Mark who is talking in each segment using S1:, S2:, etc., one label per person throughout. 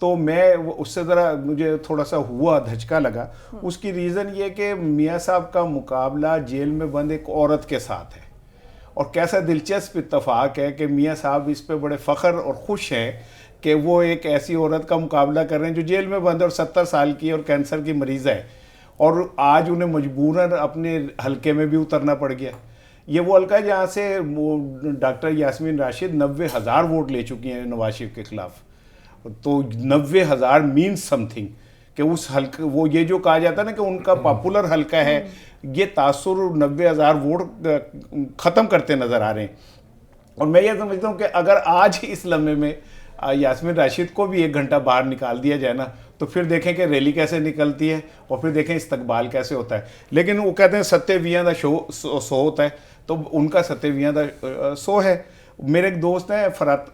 S1: تو میں اس سے ذرا مجھے تھوڑا سا ہوا دھچکا لگا. اس کی ریزن یہ کہ میاں صاحب کا مقابلہ جیل میں بند ایک عورت کے ساتھ ہے, اور کیسا دلچسپ اتفاق ہے کہ میاں صاحب اس پہ بڑے فخر اور خوش ہیں کہ وہ ایک ایسی عورت کا مقابلہ کر رہے ہیں جو جیل میں بند ہے اور 70 سال کی اور کینسر کی مریض ہے, اور آج انہیں مجبوراً اپنے حلقے میں بھی اترنا پڑ گیا. یہ وہ حلقہ ہے جہاں سے ڈاکٹر یاسمین راشد 90,000 ووٹ لے چکی ہیں نواز شریف کے خلاف. تو 90,000 مینس سم تھنگ کہ اس حلقے, وہ یہ جو کہا جاتا ہے نا کہ ان کا پاپولر حلقہ ہے, یہ تاثر 90,000 ووٹ ختم کرتے نظر آ رہے ہیں. اور میں یہ سمجھتا ہوں کہ اگر آج اس لمحے میں یاسمین راشد کو بھی 1 گھنٹہ باہر نکال دیا جائے نا, تو پھر دیکھیں کہ ریلی کیسے نکلتی ہے اور پھر دیکھیں استقبال کیسے ہوتا ہے. لیکن وہ کہتے ہیں ستے ویاں دا سو ہوتا ہے, تو ان کا ستے ویاں دا سو ہے. میرے ایک دوست ہیں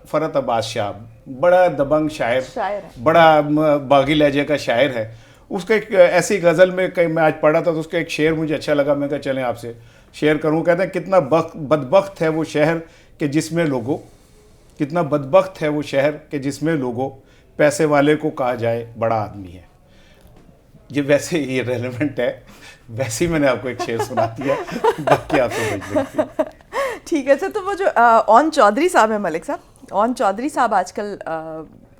S1: فرت عباس شاہ, بڑا دبنگ شاعر, بڑا باغی لہجے کا شاعر ہے. اس کا ایک ایسی غزل میں میں آج پڑھا تھا تو اس کا ایک شعر مجھے اچھا لگا, میں کہا چلیں آپ سے شیئر کروں. کہتے ہیں کتنا بدبخت ہے وہ شہر کہ جس میں لوگوں, کتنا بدبخت ہے وہ شہر کہ جس میں لوگوں پیسے والے کو کہا جائے بڑا آدمی ہے. یہ ویسے یہ ریلیونٹ ہے, ویسے ہی میں نے آپ کو ایک شعر سنا دیا, باقی آپ سمجھ لیں.
S2: ٹھیک ہے. اچھا, تو وہ جو اون چودھری صاحب ہیں, ملک صاحب, اون چودھری صاحب آج کل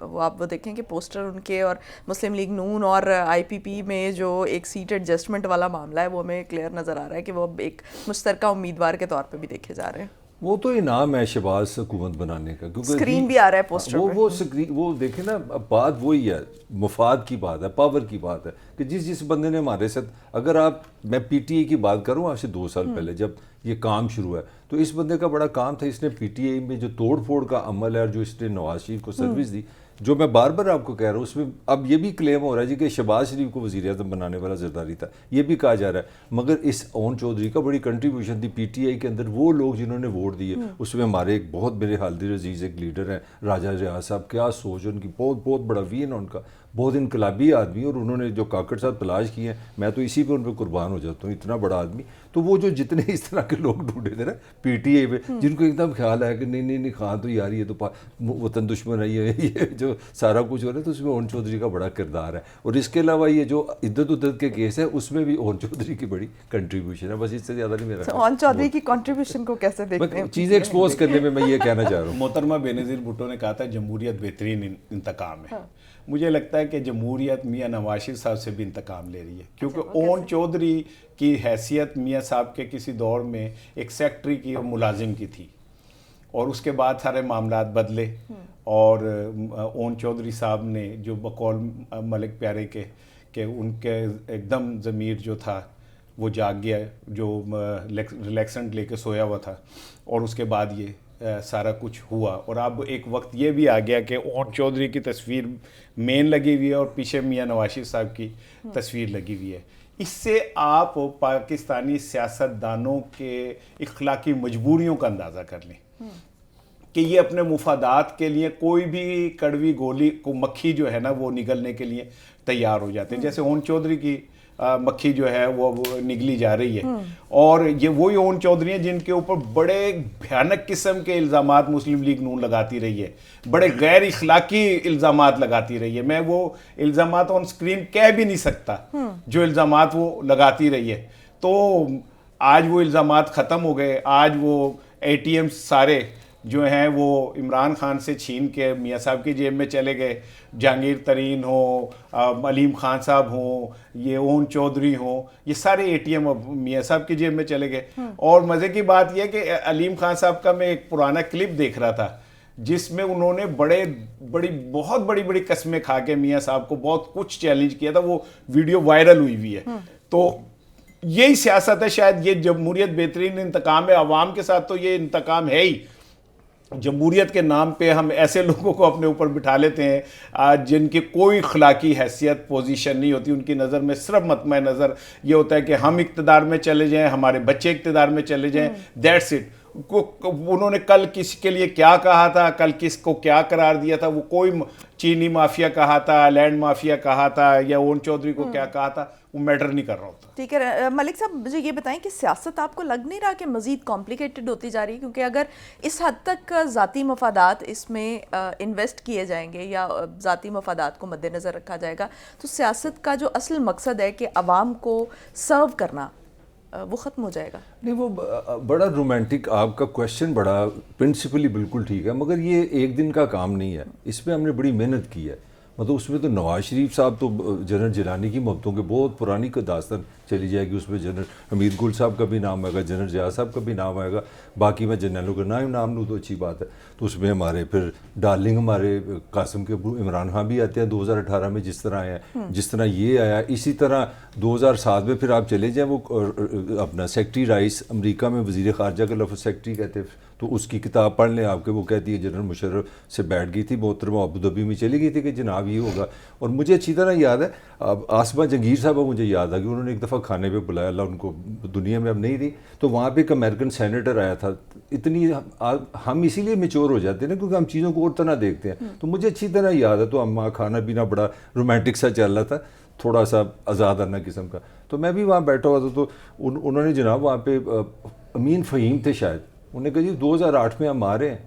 S2: وہ آپ وہ دیکھیں کہ پوسٹر ان کے اور مسلم لیگ نون اور آئی پی پی میں جو ایک سیٹ ایڈجسٹمنٹ والا معاملہ ہے وہ ہمیں کلیئر نظر آ رہا ہے کہ وہ ایک مشترکہ امیدوار کے طور پہ بھی دیکھے جا رہے ہیں.
S3: وہ تو انعام ہے شہباز حکومت بنانے کا, کیونکہ
S2: اسکرین بھی آ رہا ہے پوسٹر پہ.
S3: وہ دیکھیں نا, بات وہی ہے, مفاد کی بات ہے, پاور کی بات ہے کہ جس بندے نے ہمارے ساتھ, اگر میں پی ٹی اے کی بات کروں آج سے 2 سال پہلے جب یہ کام شروع ہے, تو اس بندے کا بڑا کام تھا. اس نے پی ٹی اے میں جو توڑ پھوڑ کا عمل ہے اور جو اس نے نواز شریف کو سروس دی, جو میں بار بار آپ کو کہہ رہا ہوں, اس میں اب یہ بھی کلیم ہو رہا ہے جی کہ شہباز شریف کو وزیر اعظم بنانے والا زرداری تھا, یہ بھی کہا جا رہا ہے. مگر اس اون چودھری کا بڑی کنٹریبیوشن تھی پی ٹی آئی کے اندر. وہ لوگ جنہوں نے ووٹ دیے اس میں ہمارے ایک بہت میرے حالدر عزیز ایک لیڈر ہیں راجہ ریاض صاحب, کیا سوچ ان کی, بہت بڑا وین ہے ان کا, بہت انقلابی آدمی, اور انہوں نے جو کاکڑ صاحب تلاش کیے ہیں, میں تو اسی پہ ان پہ قربان ہو جاتا ہوں, اتنا بڑا آدمی. تو وہ جو جتنے اس طرح کے لوگ ڈھونڈے تھے نا پی ٹی اے میں, جن کو ایک دم خیال ہے کہ نہیں خان تو یار یہ تو وطن دشمن ہے, یہ جو سارا کچھ ہو رہا ہے, تو اس میں اون چودھری کا بڑا کردار ہے. اور اس کے علاوہ یہ جو عدت کے کیس ہے اس میں بھی اون چودھری کی بڑی کنٹریبیوشن ہے. بس اس سے زیادہ نہیں میرا.
S2: اون چودھری کی کنٹریبیوشن کو کیسے دیکھتے ہیں؟
S3: چیزیں ایکسپوز کرنے میں یہ کہنا چاہ رہا ہوں.
S1: محترمہ بینظیر بھٹو نے کہا تھا جمہوریت بہترین انتقام ہے. مجھے لگتا ہے کہ جمہوریت میاں نواز شریف صاحب سے بھی انتقام لے رہی ہے, کیونکہ اون چودھری کی حیثیت میاں صاحب کے کسی دور میں ایک سیکٹری کی اور ملازم کی تھی, اور اس کے بعد سارے معاملات بدلے, اور اون چودھری صاحب نے جو بقول ملک پیارے کے کہ ان کے ایک دم ضمیر جو تھا وہ جاگ گیا, جو ریلیکسنٹ لے کے سویا ہوا تھا, اور اس کے بعد یہ سارا کچھ ہوا. اور اب ایک وقت یہ بھی آ گیا کہ اون چودھری کی تصویر مین لگی ہوئی ہے اور پیچھے میاں نواز شریف صاحب کی تصویر لگی ہوئی ہے. اس سے آپ پاکستانی سیاستدانوں کے اخلاقی مجبوریوں کا اندازہ کر لیں کہ یہ اپنے مفادات کے لیے کوئی بھی کڑوی گولی کو مکھی جو ہے نا وہ نگلنے کے لیے تیار ہو جاتے ہیں. جیسے اون چودھری کی مکھی جو ہے وہ نگلی جا رہی ہے, اور یہ وہی اون چودھری ہیں جن کے اوپر بڑے بھیانک قسم کے الزامات مسلم لیگ نون لگاتی رہی ہے, بڑے غیر اخلاقی الزامات لگاتی رہی ہے. میں وہ الزامات آن سکرین کہہ بھی نہیں سکتا جو الزامات وہ لگاتی رہی ہے. تو آج وہ الزامات ختم ہو گئے, آج وہ اے ٹی ایم سارے جو ہیں وہ عمران خان سے چھین کے میاں صاحب کی جیب میں چلے گئے. جہانگیر ترین ہوں, علیم خان صاحب ہوں, یہ اون چودھری ہوں, یہ سارے اے ٹی ایم میاں صاحب کی جیب میں چلے گئے. اور مزے کی بات یہ کہ علیم خان صاحب کا میں ایک پرانا کلپ دیکھ رہا تھا جس میں انہوں نے بہت بڑی قسمیں کھا کے میاں صاحب کو بہت کچھ چیلنج کیا تھا. وہ ویڈیو وائرل ہوئی ہے. تو یہی سیاست ہے, شاید یہ جمہوریت بہترین انتقام ہے. عوام کے ساتھ تو یہ انتقام ہے ہی. جمہوریت کے نام پہ ہم ایسے لوگوں کو اپنے اوپر بٹھا لیتے ہیں جن کی کوئی اخلاقی حیثیت پوزیشن نہیں ہوتی. ان کی نظر میں صرف مطمع نظر یہ ہوتا ہے کہ ہم اقتدار میں چلے جائیں, ہمارے بچے اقتدار میں چلے جائیں, دیٹس اٹ. انہوں نے کل کس کے لیے کیا کہا تھا, کل کس کو کیا قرار دیا تھا, وہ کوئی چینی مافیا کہا تھا, لینڈ مافیا کہا تھا, یا اون چودھری کو کیا کہا تھا, وہ میٹر نہیں کر رہا ہوتا.
S2: ٹھیک ہے ملک صاحب مجھے یہ بتائیں کہ سیاست آپ کو لگ نہیں رہا کہ مزید کمپلیکیٹڈ ہوتی جا رہی ہے؟ کیونکہ اگر اس حد تک ذاتی مفادات اس میں انویسٹ کیے جائیں گے یا ذاتی مفادات کو مد نظر رکھا جائے گا تو سیاست کا جو اصل مقصد ہے کہ عوام کو سرو کرنا وہ ختم ہو جائے گا.
S3: نہیں وہ بڑا رومانٹک آپ کا کویشچن بڑا پرنسپلی بالکل ٹھیک ہے، مگر یہ ایک دن کا کام نہیں ہے، اس میں ہم نے بڑی محنت کی ہے. مطلب اس میں تو نواز شریف صاحب تو جنرل جیلانی کی محبتوں کے بہت پرانی کا داستان چلی جائے گی، اس میں جنرل حمید گل صاحب کا بھی نام آئے گا، جنرل ضیاء صاحب کا بھی نام آئے گا، باقی میں جنرلوں کا نام لوں تو اچھی بات ہے. تو اس میں ہمارے پھر ڈارلنگ ہمارے قاسم کے ابو عمران خان بھی آتے ہیں 2018 میں جس طرح آئے ہیں، جس طرح یہ آیا. اسی طرح 2007 میں پھر آپ چلے جائیں وہ اپنا سیکٹری رائس امریکہ میں وزیر خارجہ کا لفظ سیکٹری کہتے ہیں، تو اس کی کتاب پڑھ لیں آپ کے، وہ کہتی ہے جنرل مشرف سے بیٹھ گئی تھی محترمہ ابوظہبی میں چلی گئی تھی کہ جناب یہ ہوگا. اور مجھے اچھی طرح یاد ہے آصمہ جنگیر صاحبہ مجھے یاد آ کہ انہوں نے ایک دفعہ کھانے پہ بلایا، اللہ ان کو دنیا میں اب نہیں رہی، تو وہاں پہ ایک امریکن سینیٹر آیا تھا. اتنی ہم اسی لیے میچور ہو جاتے ہیں نا کیونکہ ہم چیزوں کو اور طرح دیکھتے ہیں. تو مجھے اچھی طرح یاد ہے، تو ہم وہاں کھانا پینا بڑا رومانٹک سا چل رہا تھا، تھوڑا سا آزادانہ قسم کا. تو میں بھی وہاں بیٹھا ہوا تھا، تو انہوں نے جناب وہاں پہ امین فہیم تھے شاید، انہوں نے کہا جی 2008 میں ہم آ رہے ہیں.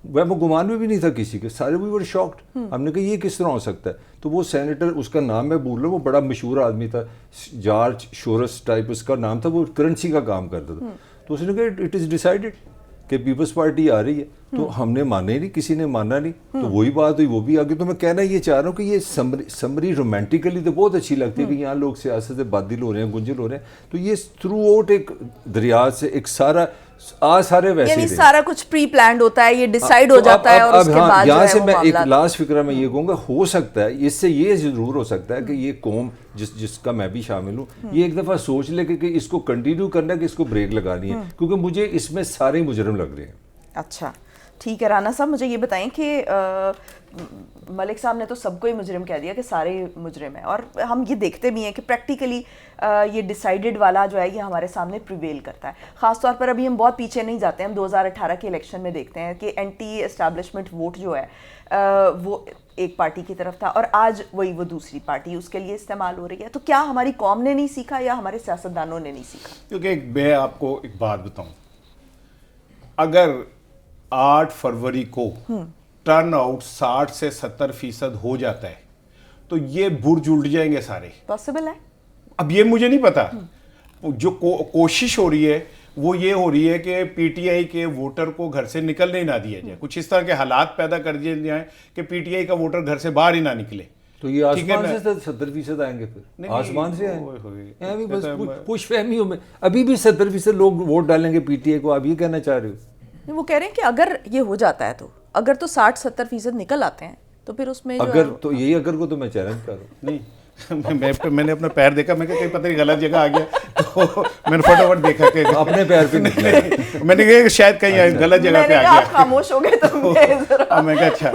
S3: وہ گمان میں بھی نہیں تھا کسی کے، سارے بھی بڑے شاکڈ. ہم نے کہا یہ کس طرح ہو سکتا ہے؟ تو وہ سینیٹر، اس کا نام میں بھول رہا ہوں، وہ بڑا مشہور آدمی تھا، جارج شورس ٹائپ اس کا نام تھا، وہ کرنسی کا کام کرتا تھا. تو اس نے کہا اٹ از ڈیسائیڈڈ کہ پیپلز پارٹی آ رہی ہے. تو ہم نے مانا ہی نہیں، کسی نے مانا نہیں. تو وہی بات ہوئی، وہ بھی آگے. تو میں کہنا یہ چاہ رہا ہوں کہ یہ سمری رومانٹیکلی تو بہت اچھی لگتی ہے کہ یہاں لوگ سیاست سے بادل ہو رہے ہیں، گنجل ہو رہے ہیں. تو یہ تھرو آؤٹ ایک دریا سے ایک سارے ویسے
S2: یعنی سارا کچھ پری پلانڈ ہوتا ہے، یہ ڈیسائیڈ ہو جاتا ہے اور اس کے بعد
S3: یہاں سے میں ایک لاسٹ فکرہ میں یہ کہوں گا، ہو سکتا ہے اس سے یہ ضرور ہو سکتا ہے کہ یہ قوم جس کا میں بھی شامل ہوں، یہ ایک دفعہ سوچ لے کہ اس کو کنٹینیو کرنا ہے کہ اس کو بریک لگانی ہے، کیونکہ مجھے اس میں سارے مجرم لگ رہے ہیں.
S2: اچھا ٹھیک ہے رانا صاحب مجھے یہ بتائیں کہ ملک صاحب نے تو سب کو ہی مجرم کہہ دیا کہ سارے مجرم ہیں، اور ہم یہ دیکھتے بھی ہیں کہ پریکٹیکلی یہ ڈیسائیڈڈ والا جو ہے یہ ہمارے سامنے پریویل کرتا ہے. خاص طور پر ابھی ہم بہت پیچھے نہیں جاتے ہیں، ہم 2018 کے الیکشن میں دیکھتے ہیں کہ اینٹی اسٹیبلشمنٹ ووٹ جو ہے وہ ایک پارٹی کی طرف تھا، اور آج وہی وہ دوسری پارٹی اس کے لیے استعمال ہو رہی ہے. تو کیا ہماری قوم نے نہیں سیکھا یا ہمارے سیاستدانوں نے نہیں سیکھا؟
S1: کیونکہ میں آپ کو ایک بات بتاؤں، اگر 8 فروری کو ٹرن آؤٹ 60 سے 70% ہو جاتا ہے تو یہ برج الٹ جائیں گے سارے.
S2: پاسبل ہے؟
S1: اب یہ مجھے نہیں پتا. جو کوشش ہو رہی ہے وہ یہ ہو رہی ہے کہ پی ٹی آئی کے ووٹر کو گھر سے نکلنے نہ دیا جائے، کچھ اس طرح کے حالات پیدا کر دیے جائیں کہ پی ٹی آئی کا ووٹر گھر سے باہر ہی نہ نکلے.
S3: تو یہ آسمان سے 70% آئیں گے، پھر آسمان سے آئیں گے، بس خوش فہمیوں میں ابھی بھی 70% لوگ ووٹ ڈالیں گے پی ٹی آئی کو. آپ یہ کہنا چاہ رہے ہو؟
S2: وہ کہہ رہے ہیں کہ اگر یہ ہو جاتا ہے تو اگر تو 60-70% نکل آتے ہیں تو پھر اس میں
S3: اگر تو یہی اگر کو تو میں چیلنج کر رہا ہوں.
S1: نہیں میں نے اپنا پیر دیکھا، میں کہا کہیں پتہ نہیں غلط جگہ آ گیا، تو میں نے فٹافٹ دیکھا کہ
S3: اپنے پیر پہ نکلے.
S1: میں نے کہا شاید کہیں غلط جگہ پہ آ گیا.
S2: خاموش ہو گئے تو
S1: میں کہا اچھا،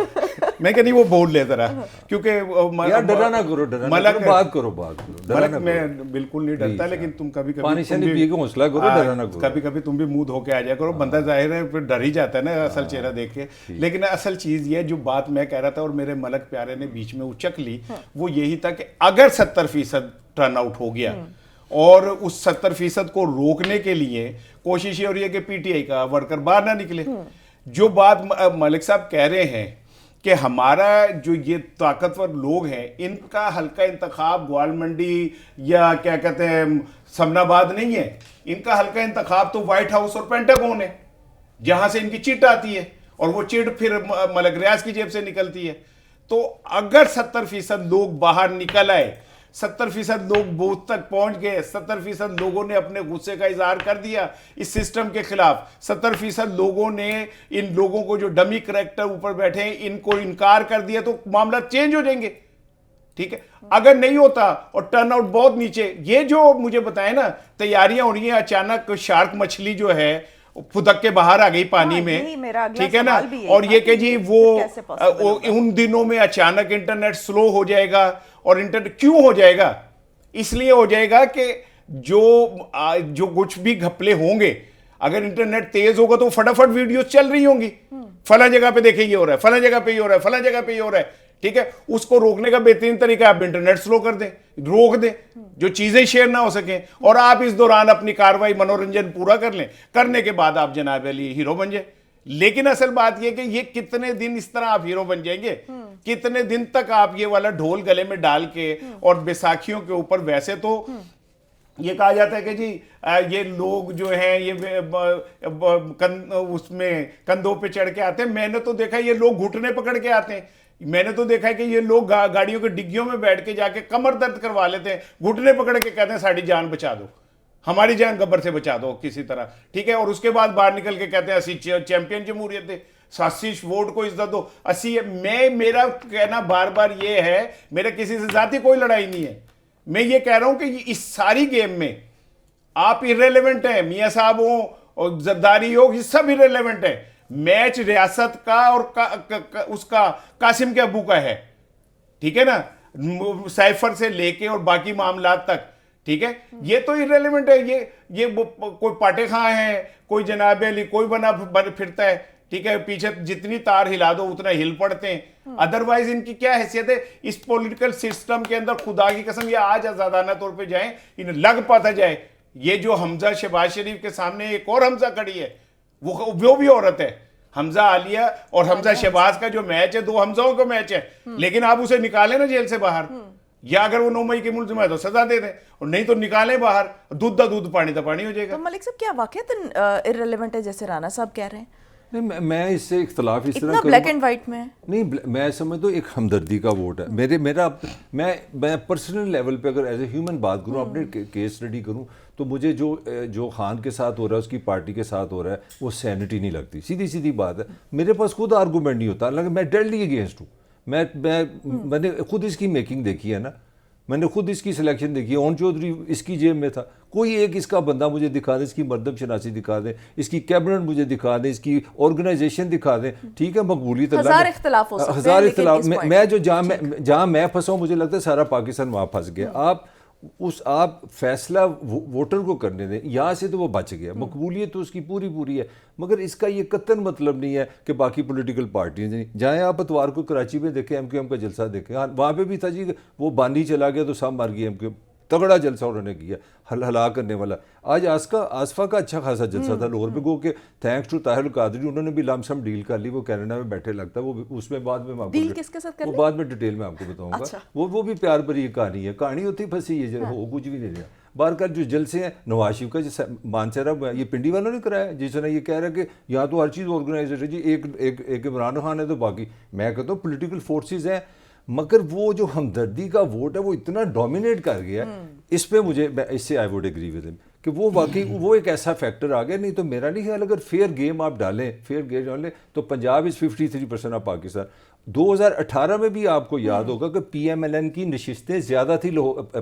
S1: میں کہا نہیں وہ بول لے ذرا، کیونکہ
S3: یار ڈرا نہ کرو، بات کرو.
S1: ملک میں بالکل نہیں ڈرتا، لیکن تم کبھی
S3: پانی شانی پی کے حوصلہ کرو، ڈرا نہ کرو.
S1: کبھی کبھی تم بھی منہ دھو کے آ جایا کرو. بندہ ظاہر ہے پھر ڈر ہی جاتا ہے نا اصل چہرہ دیکھ کے. لیکن اصل چیز یہ جو بات میں کہہ رہا تھا اور میرے ملک پیارے نے بیچ میں اچک لی، وہ یہی تھا کہ اگر 70% ٹرن آؤٹ ہو گیا اور اس 70% کو روکنے کے لیے کوشش یہ ہو رہی ہے کہ پی ٹی آئی کا ورکر باہر نہ نکلے. جو بات ملک صاحب کہہ رہے ہیں کہ ہمارا جو یہ طاقتور لوگ ہیں ان کا حلقہ انتخاب گوال منڈی یا کیا کہتے ہیں سمن آباد نہیں ہے، ان کا حلقہ انتخاب تو وائٹ ہاؤس اور پینٹاگون ہے، جہاں سے ان کی چٹ آتی ہے اور وہ چٹ پھر ملک ریاض کی جیب سے نکلتی ہے. تو اگر 70% لوگ باہر نکل آئے، 70% لوگ بوتھ تک پہنچ گئے، 70% لوگوں نے اپنے غصے کا اظہار کر دیا اس سسٹم کے خلاف، 70% لوگوں نے ان لوگوں کو جو ڈمی کریکٹر اوپر بیٹھے ہیں ان کو انکار کر دیا، تو معاملات چینج ہو جائیں گے. ٹھیک ہے، اگر نہیں ہوتا اور ٹرن آؤٹ بہت نیچے، یہ جو مجھے بتائیں نا تیاریاں ہو رہی ہیں، اچانک شارک مچھلی جو ہے پھدک کے باہر آ گئی پانی میں، ٹھیک ہے نا، اور یہ کہ جی وہ ان دنوں میں اچانک انٹرنیٹ سلو ہو جائے گا. اور انٹرنیٹ کیوں ہو جائے گا؟ اس لیے ہو جائے گا کہ جو کچھ بھی گھپلے ہوں گے، اگر انٹرنیٹ تیز ہوگا تو فٹافٹ ویڈیوز چل رہی ہوں گی، فلاں جگہ پہ دیکھیں یہ ہو رہا ہے، فلاں جگہ پہ یہ ہو رہا ہے، فلاں جگہ پہ یہ ہو رہا ہے، ٹھیک ہے, اس کو روکنے کا بہترین طریقہ آپ انٹرنیٹ سلو کر دیں, روک دیں, جو چیزیں شیئر نہ ہو سکیں, اور آپ اس دوران اپنی کاروائی منورنجن پورا کر لیں, کرنے کے بعد آپ جناب علی ہیرو بن جائیں. لیکن اصل بات یہ کہ یہ کتنے دن اس طرح آپ ہیرو بن جائیں گے, کتنے دن تک آپ یہ والا ڈھول گلے میں ڈال کے, اور بیساکھیوں کے اوپر ویسے تو یہ کہا جاتا ہے کہ جی یہ لوگ جو ہیں یہ اس میں کندھوں پہ چڑھ کے آتے ہیں, میں نے تو دیکھا یہ لوگ گھٹنے پکڑ کے آتے ہیں, میں نے تو دیکھا ہے کہ یہ لوگ گاڑیوں کے ڈگیوں میں بیٹھ کے جا کے کمر درد کروا لیتے ہیں, گھٹنے پکڑ کے کہتے ہیں ساڑی جان بچا دو, ہماری جان گبر سے بچا دو کسی طرح, ٹھیک ہے, اور اس کے بعد باہر نکل کے کہتے ہیں اسی چیمپئن جمہوریت ہے, ساسی ووٹ کو عزت دو, اسی میرا کہنا بار بار یہ ہے, میرا کسی سے ذاتی کوئی لڑائی نہیں ہے, میں یہ کہہ رہا ہوں کہ اس ساری گیم میں آپ irrelevant ہیں, میاں صاحب ہوں اور زرداری ہو, یہ سب irrelevant ہے. میچ ریاست کا اور اس کا قاسم کے ابو کا ہے, ٹھیک ہے نا, سائفر سے لے کے اور باقی معاملات تک, ٹھیک ہے, یہ تو irrelevant ہے. یہ کوئی پاٹے خاں ہے, کوئی جناب علی کوئی بنا پھرتا ہے, ٹھیک ہے, پیچھے جتنی تار ہلا دو اتنا ہل پڑتے ہیں, ادروائز ان کی کیا حیثیت ہے اس پولیٹیکل سسٹم کے اندر. خدا کی قسم یہ آج آزادانہ طور پہ جائیں, انہیں لگ پاتا جائے یہ جو حمزہ شہباز شریف کے سامنے ایک اور حمزہ کھڑی ہے, وہ بھی عورت ہے. حمزہ عالیہ اور حمزہ شہباز کا جو میچ ہے, دو حمزوں کا میچ ہے, لیکن آپ اسے نکالیں نا جیل سے باہر, یا اگر وہ 9 مئی کی ملزم ہے تو سزا دے دیں, اور نہیں تو نکالیں باہر, دودھ دا دودھ پانی دا پانی ہو جائے گا.
S2: تو ملک صاحب کیا واقعات irrelevant ہے جیسے رانا صاحب کہہ رہے ہیں؟
S3: نہیں, میں اس سے اختلاف اس طرح
S2: اتنا بلیک اینڈ وائٹ میں
S3: نہیں, میں سمجھتا ہوں ایک ہمدردی کا ووٹ ہے. میں پرسنل لیول پہ اگر ایز اے ہیومن بات کروں, اپنے کیس اسٹڈی کروں, تو مجھے جو خان کے ساتھ ہو رہا ہے, اس کی پارٹی کے ساتھ ہو رہا ہے, وہ سینٹی نہیں لگتی. سیدھی بات ہے, میرے پاس خود آرگومنٹ نہیں ہوتا, حالانکہ میں ڈیڈلی اگینسٹ ہوں. میں نے خود اس کی میکنگ دیکھی ہے نا, میں نے خود اس کی سلیکشن دیکھی ہے. اون چودھری اس کی جیب میں تھا, کوئی ایک اس کا بندہ مجھے دکھا دیں, اس کی مردم شناسی دکھا دیں, اس کی کیبنٹ مجھے دکھا دیں, اس کی آرگنائزیشن دکھا دیں, ٹھیک ہے, مقبولیت
S2: ہزار اختلاف ہو سکتے ہیں,
S3: ہزار اختلاف. میں جہاں میں پھنسا ہوں, مجھے لگتا ہے سارا پاکستان وہاں پھنس گیا. آپ فیصلہ ووٹر کو کرنے دیں, یہاں سے تو وہ بچ گیا, مقبولیت تو اس کی پوری ہے, مگر اس کا یہ قطعاً مطلب نہیں ہے کہ باقی پولیٹیکل پارٹیاں نہیں. جائیں آپ اتوار کو کراچی میں دیکھیں, ایم کیو ایم کا جلسہ دیکھیں, وہاں پہ بھی تھا جی, وہ بانی چلا گیا تو سب مر گئی, ایم کیو ایم تگڑا جلسہ انہوں نے کیا, ہلا کرنے والا. آج آصفہ کا اچھا خاصا جلسہ تھا لاہور پہ, گو کہ تھینکس ٹو طاہر القادری, انہوں نے بھی لم سم ڈیل کر لی, وہ کینیڈا میں بیٹھے لگتا ہے, وہ اس میں بعد میں
S2: ڈیل کس کے ساتھ کر لی,
S3: وہ بعد میں ڈیٹیل میں آپ کو بتاؤں گا. وہ بھی پیار بھری کہانی ہے, کہانی ہوتی پھنسی ہے, ہو کچھ بھی نہیں رہا. بہرکل جو جلسے ہیں, نواز شریف کا جو مانسہرہ یہ پنڈی والوں نے کرایا, جس نے یہ کہہ رہا ہے کہ یہاں تو ہر چیز آرگنائزڈ ہے جی, ایک عمران خان ہے تو باقی. میں کہتا ہوں پولیٹیکل فورسز ہیں, مگر وہ جو ہمدردی کا ووٹ ہے وہ اتنا ڈومینیٹ کر گیا ہے, اس پہ اس سے آئی ووڈ ایگری ود ہم کہ وہ واقعی وہ ایک ایسا فیکٹر آ گیا. نہیں تو میرا نہیں خیال, اگر فیئر گیم آپ ڈالیں تو پنجاب از 53% آف پاکستان. 2018 میں بھی آپ کو یاد ہوگا کہ پی ایم ایل این کی نشستیں زیادہ تھی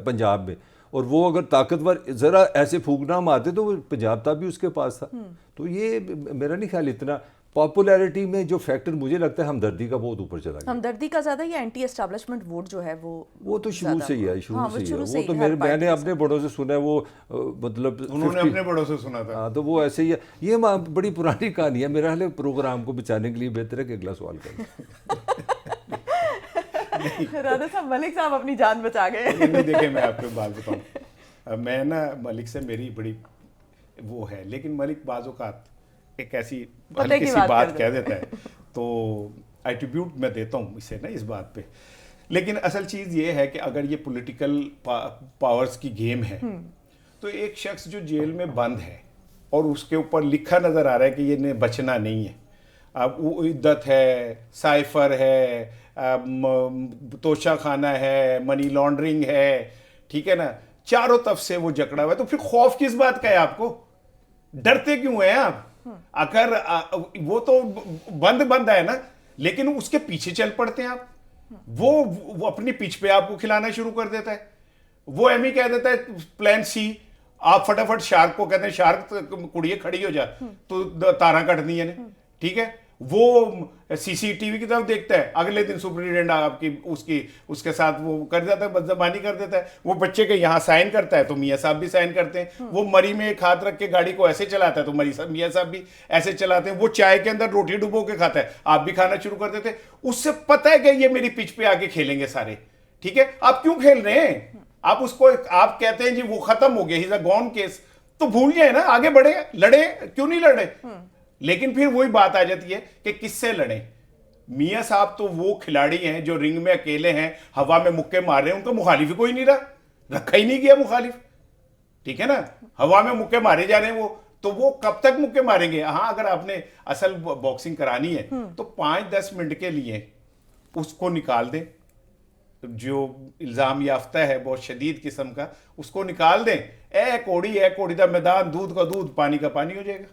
S3: پنجاب میں, اور وہ اگر طاقتور ذرا ایسے پھونکنا مارتے تو وہ پنجاب تھا بھی اس کے پاس تھا. تو یہ میرا نہیں خیال اتنا پاپولیرٹی میں جو فیکٹر مجھے لگتا ہے ہمدردی کا بہت اوپر چلا گیا.
S2: ہمدردی کا زیادہ یا اینٹی اسٹیبلشمنٹ ووٹ جو ہے وہ
S3: تو شروع سے ہی ہے, وہ تو میں نے اپنے بڑوں سے سنا ہے, وہ مطلب
S1: انہوں نے اپنے بڑوں سے سنا تھا.
S3: ہاں, تو وہ ایسے ہی ہے. یہ بڑی پرانی کہانی ہے, میرا حال پروگرام کو بچانے کے لیے بہتر ہے کہ اگلا سوال کریں.
S2: رانا صاحب, ملک صاحب اپنی جان بچا گئے.
S1: دیکھیں میں آپ کو بات بتاؤں, میں نا ملک سے میری بڑی وہ ہے, لیکن ملک بعض اوقات ایک ایسی ہلکی سی بات کہہ دیتا ہے تو ایٹریبیوٹ میں دیتا ہوں اسے نا اس بات پہ. لیکن اصل چیز یہ ہے کہ اگر یہ پولیٹیکل پاورز کی گیم ہے تو ایک شخص جو جیل میں بند ہے اور اس کے اوپر لکھا نظر آ رہا ہے کہ یہ نے بچنا نہیں ہے, اب وہ عدت ہے, سائفر ہے, توشہ خانہ ہے, منی لانڈرنگ ہے, ٹھیک ہے نا, چاروں طرف سے وہ جکڑا ہوا ہے, تو پھر خوف کس بات کا ہے آپ کو, ڈرتے کیوں ہیں آپ؟ اگر وہ تو بند ہے نا, لیکن اس کے پیچھے چل پڑتے ہیں آپ. وہ اپنی پیچھ پہ آپ کو کھلانا شروع کر دیتا ہے, وہ ایم ہی کہہ دیتا ہے پلان سی, آپ فٹافٹ شارک کو کہتے ہیں شارک کڑیے کھڑی ہو جا تو تاراں کٹ دی ہے, ٹھیک ہے, وہ سی سی ٹی وی کی طرف دیکھتا ہے, اگلے دن سپرنٹینڈنٹ آپ کی اس کے ساتھ وہ کر جاتا ہے, بدزبانی کر دیتا ہے. وہ بچے کے یہاں سائن کرتا ہے تو میاں صاحب بھی سائن کرتے ہیں. وہ مری میں ایک ہاتھ رکھ کے گاڑی کو ایسے چلاتا ہے تو میاں صاحب بھی ایسے چلاتے ہیں. وہ چائے کے اندر روٹی ڈبو کے کھاتا ہے, آپ بھی کھانا شروع کر دیتے ہیں. اس سے پتہ ہے کہ یہ میری پچ پہ آگے کھیلیں گے سارے. ٹھیک ہے, آپ کیوں کھیل رہے ہیں؟ آپ اس کو آپ کہتے ہیں جی وہ ختم ہو گیا, ہی از اے گون کیس, تو بھول جائیں نا, آگے بڑھے, لڑے, کیوں نہیں لڑے؟ لیکن پھر وہی بات آ جاتی ہے کہ کس سے لڑیں. میاں صاحب تو وہ کھلاڑی ہیں جو رنگ میں اکیلے ہیں, ہوا میں مکے مار رہے ہیں, ان کا مخالف ہی کوئی نہیں رکھا ہی نہیں گیا مخالف. ٹھیک ہے نا, ہوا میں مکے مارے جا رہے ہیں وہ, تو وہ کب تک مکے ماریں گے؟ ہاں, اگر آپ نے اصل باکسنگ کرانی ہے تو 5-10 منٹ کے لیے اس کو نکال دیں, جو الزام یافتہ ہے بہت شدید قسم کا, اس کو نکال دیں. اے کوڑی دا میدان, دودھ کا دودھ, پانی کا پانی ہو جائے گا.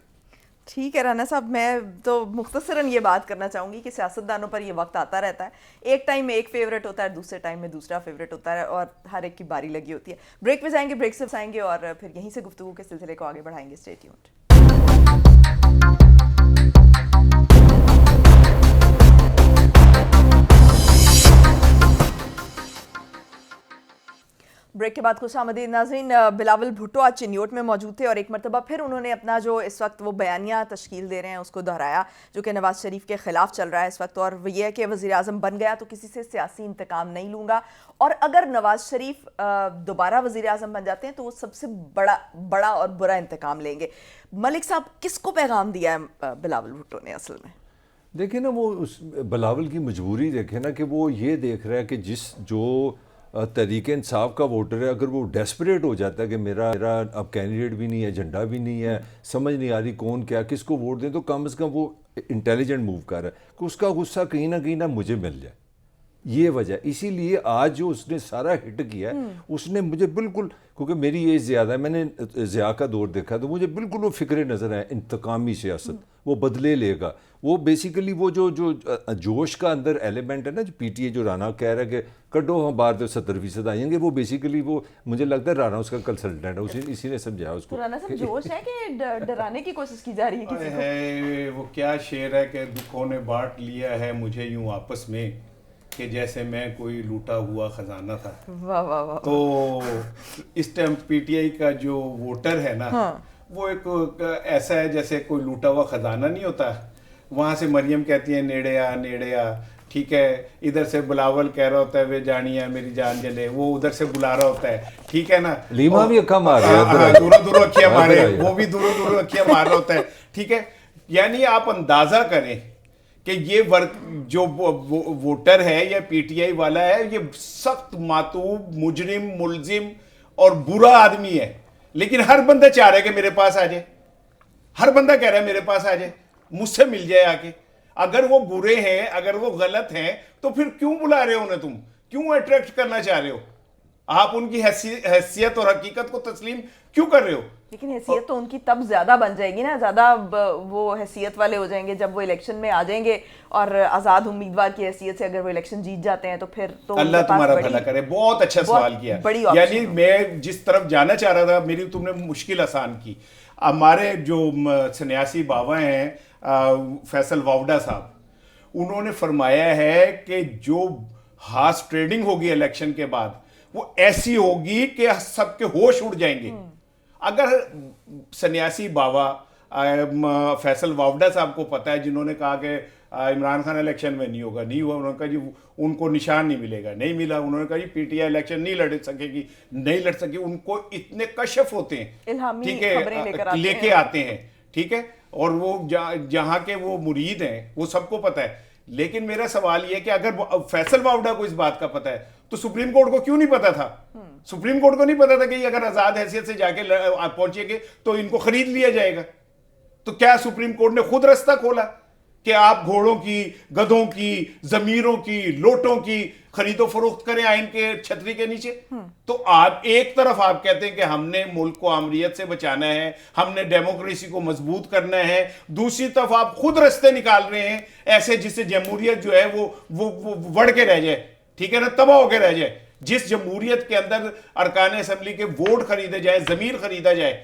S2: ٹھیک ہے رانا صاحب, میں تو مختصراً یہ بات کرنا چاہوں گی کہ سیاستدانوں پر یہ وقت آتا رہتا ہے, ایک ٹائم میں ایک فیوریٹ ہوتا ہے, دوسرے ٹائم میں دوسرا فیوریٹ ہوتا ہے, اور ہر ایک کی باری لگی ہوتی ہے. بریک پہ جائیں گے, بریک سے آئیں گے اور پھر یہیں سے گفتگو کے سلسلے کو آگے بڑھائیں گے. Stay tuned. بریک کے بعد خوش آمدید ناظرین. بلاول بھٹو آج چنیوٹ میں موجود تھے اور ایک مرتبہ پھر انہوں نے اپنا جو اس وقت وہ بیانیہ تشکیل دے رہے ہیں اس کو دہرایا, جو کہ نواز شریف کے خلاف چل رہا ہے اس وقت, اور وہ یہ ہے کہ وزیر اعظم بن گیا تو کسی سے سیاسی انتقام نہیں لوں گا, اور اگر نواز شریف دوبارہ وزیر اعظم بن جاتے ہیں تو وہ سب سے بڑا اور برا انتقام لیں گے. ملک صاحب, کس کو پیغام دیا ہے بلاول بھٹو نے اصل میں؟
S3: دیکھیں نا, وہ اس بلاول کی مجبوری دیکھیں نا, کہ وہ یہ دیکھ رہا ہے کہ جو تحریک انصاف کا ووٹر ہے, اگر وہ ڈیسپریٹ ہو جاتا ہے کہ میرا اب کینڈیڈیٹ بھی نہیں ہے, جھنڈا بھی نہیں ہے, سمجھ نہیں آ رہی کون کیا کس کو ووٹ دیں, تو کم از کم وہ انٹیلیجنٹ موو کر رہا ہے کہ اس کا غصہ کہیں نہ مجھے مل جائے. یہ وجہ, اسی لیے آج جو اس نے سارا ہٹ کیا ہے, اس نے مجھے بالکل, کیونکہ میری ایج زیادہ ہے, میں نے ضیاء کا دور دیکھا, تو مجھے بالکل وہ فکر نظر آئے, انتقامی سیاست, وہ بدلے لے گا. وہ بیسیکلی وہ جو جوش کا اندر ایلیمنٹ ہے نا, جو پی ٹی اے, جو رانا کہہ رہا ہے کہ کڈو ہم باہر 70% آئیں گے, وہ بیسیکلی وہ مجھے لگتا ہے رانا اس کا کنسلٹنٹ ہے, اسی نے سمجھایا اس کو.
S2: رانا صاحب, جوش ہے کہ ڈرانے کی کوشش کی جا رہی ہے کسی کو؟
S1: وہ کیا شعر ہے کہ دکھوں نے بانٹ لیا ہے مجھے یوں آپس میں, کہ جیسے میں کوئی لوٹا ہوا خزانہ تھا.
S2: واہ واہ واہ.
S1: تو اس ٹائم پی ٹی آئی کا جو ووٹر ہے نا, وہ ایک ایسا ہے جیسے کوئی لوٹا ہوا خزانہ نہیں ہوتا. وہاں سے مریم کہتی ہے نیڑے آ, ٹھیک ہے, ادھر سے بلاول کہہ رہا ہوتا ہے وے جانیا میری جان جلے, وہ ادھر سے بلا رہا ہوتا ہے, ٹھیک ہے نا,
S3: لیما بھی اکھا مار رہا ہے,
S1: دوروں اکھیاں مارے, وہ بھی دوروں اکھیاں مار رہا ہوتا ہے. ٹھیک ہے, یعنی آپ اندازہ کریں کہ یہ جو ووٹر ہے یا پی ٹی آئی والا ہے, یہ سخت ماتوب, مجرم, ملزم اور برا آدمی ہے, لیکن ہر بندہ چاہ رہا ہے کہ میرے پاس آ جائے, ہر بندہ کہہ رہا ہے میرے پاس آ جائے, مجھ سے مل جائے آ کے. اگر وہ برے ہیں, اگر وہ غلط ہیں, تو پھر کیوں بلا رہے ہو انہیں, تم کیوں اٹریکٹ کرنا چاہ رہے ہو, آپ ان کی حیثیت اور حقیقت کو تسلیم کیوں کر رہے ہو؟
S2: لیکن حیثیت تو ان کی تب زیادہ بن جائے گی نا, زیادہ وہ حیثیت والے ہو جائیں گے جب وہ الیکشن میں آ جائیں گے, اور آزاد امیدوار کی حیثیت سے اگر وہ الیکشن جیت جاتے ہیں تو پھر تو
S1: اللہ تمہارا بھلا کرے. بہت اچھا سوال کیا, یعنی میں جس طرف جانا چاہ رہا تھا, میری تم نے مشکل آسان کی. ہمارے جو سنیاسی بابا ہیں فیصل واوڈا صاحب, انہوں نے فرمایا ہے کہ جو ہارس ٹریڈنگ ہوگی الیکشن کے بعد وہ ایسی ہوگی کہ سب کے ہوش اڑ جائیں گے. اگر سنیاسی بابا فیصل واوڈا صاحب کو پتا ہے, جنہوں نے کہا کہ عمران خان الیکشن میں نہیں ہوگا, نہیں ہوا, انہوں نے کہا جی ان کو نشان نہیں ملے گا, نہیں ملا, انہوں نے کہا جی پی ٹی آئی الیکشن نہیں لڑ سکے گی, نہیں لڑ سکے, ان کو اتنے کشف ہوتے ہیں, ٹھیک ہے, لے کے آتے ہیں, ٹھیک ہے, اور وہ جہاں کے وہ مرید ہیں وہ سب کو پتا ہے. لیکن میرا سوال یہ ہے کہ اگر فیصل واوڈا کو اس بات کا پتا ہے تو سپریم کورٹ کو کیوں نہیں پتا تھا؟ سپریم کورٹ کو نہیں پتا تھا کہ اگر آزاد حیثیت سے جا کے پہنچے گے تو ان کو خرید لیا جائے گا؟ تو کیا سپریم کورٹ نے خود رستہ کھولا کہ آپ گھوڑوں کی, گدھوں کی, ضمیروں کی, لوٹوں کی خرید و فروخت کریں آئین کے چھتری کے نیچے؟ تو آپ ایک طرف آپ کہتے ہیں کہ ہم نے ملک کو آمریت سے بچانا ہے, ہم نے ڈیموکریسی کو مضبوط کرنا ہے, دوسری طرف آپ خود رستے نکال رہے ہیں ایسے جس سے جمہوریت جو ہے وہ وڑ کے رہ جائے, ٹھیک ہے نا, تباہ ہو کے رہ جائے. جس جمہوریت کے اندر ارکان اسمبلی کے ووٹ خریدے جائیں, ضمیر خریدا جائے,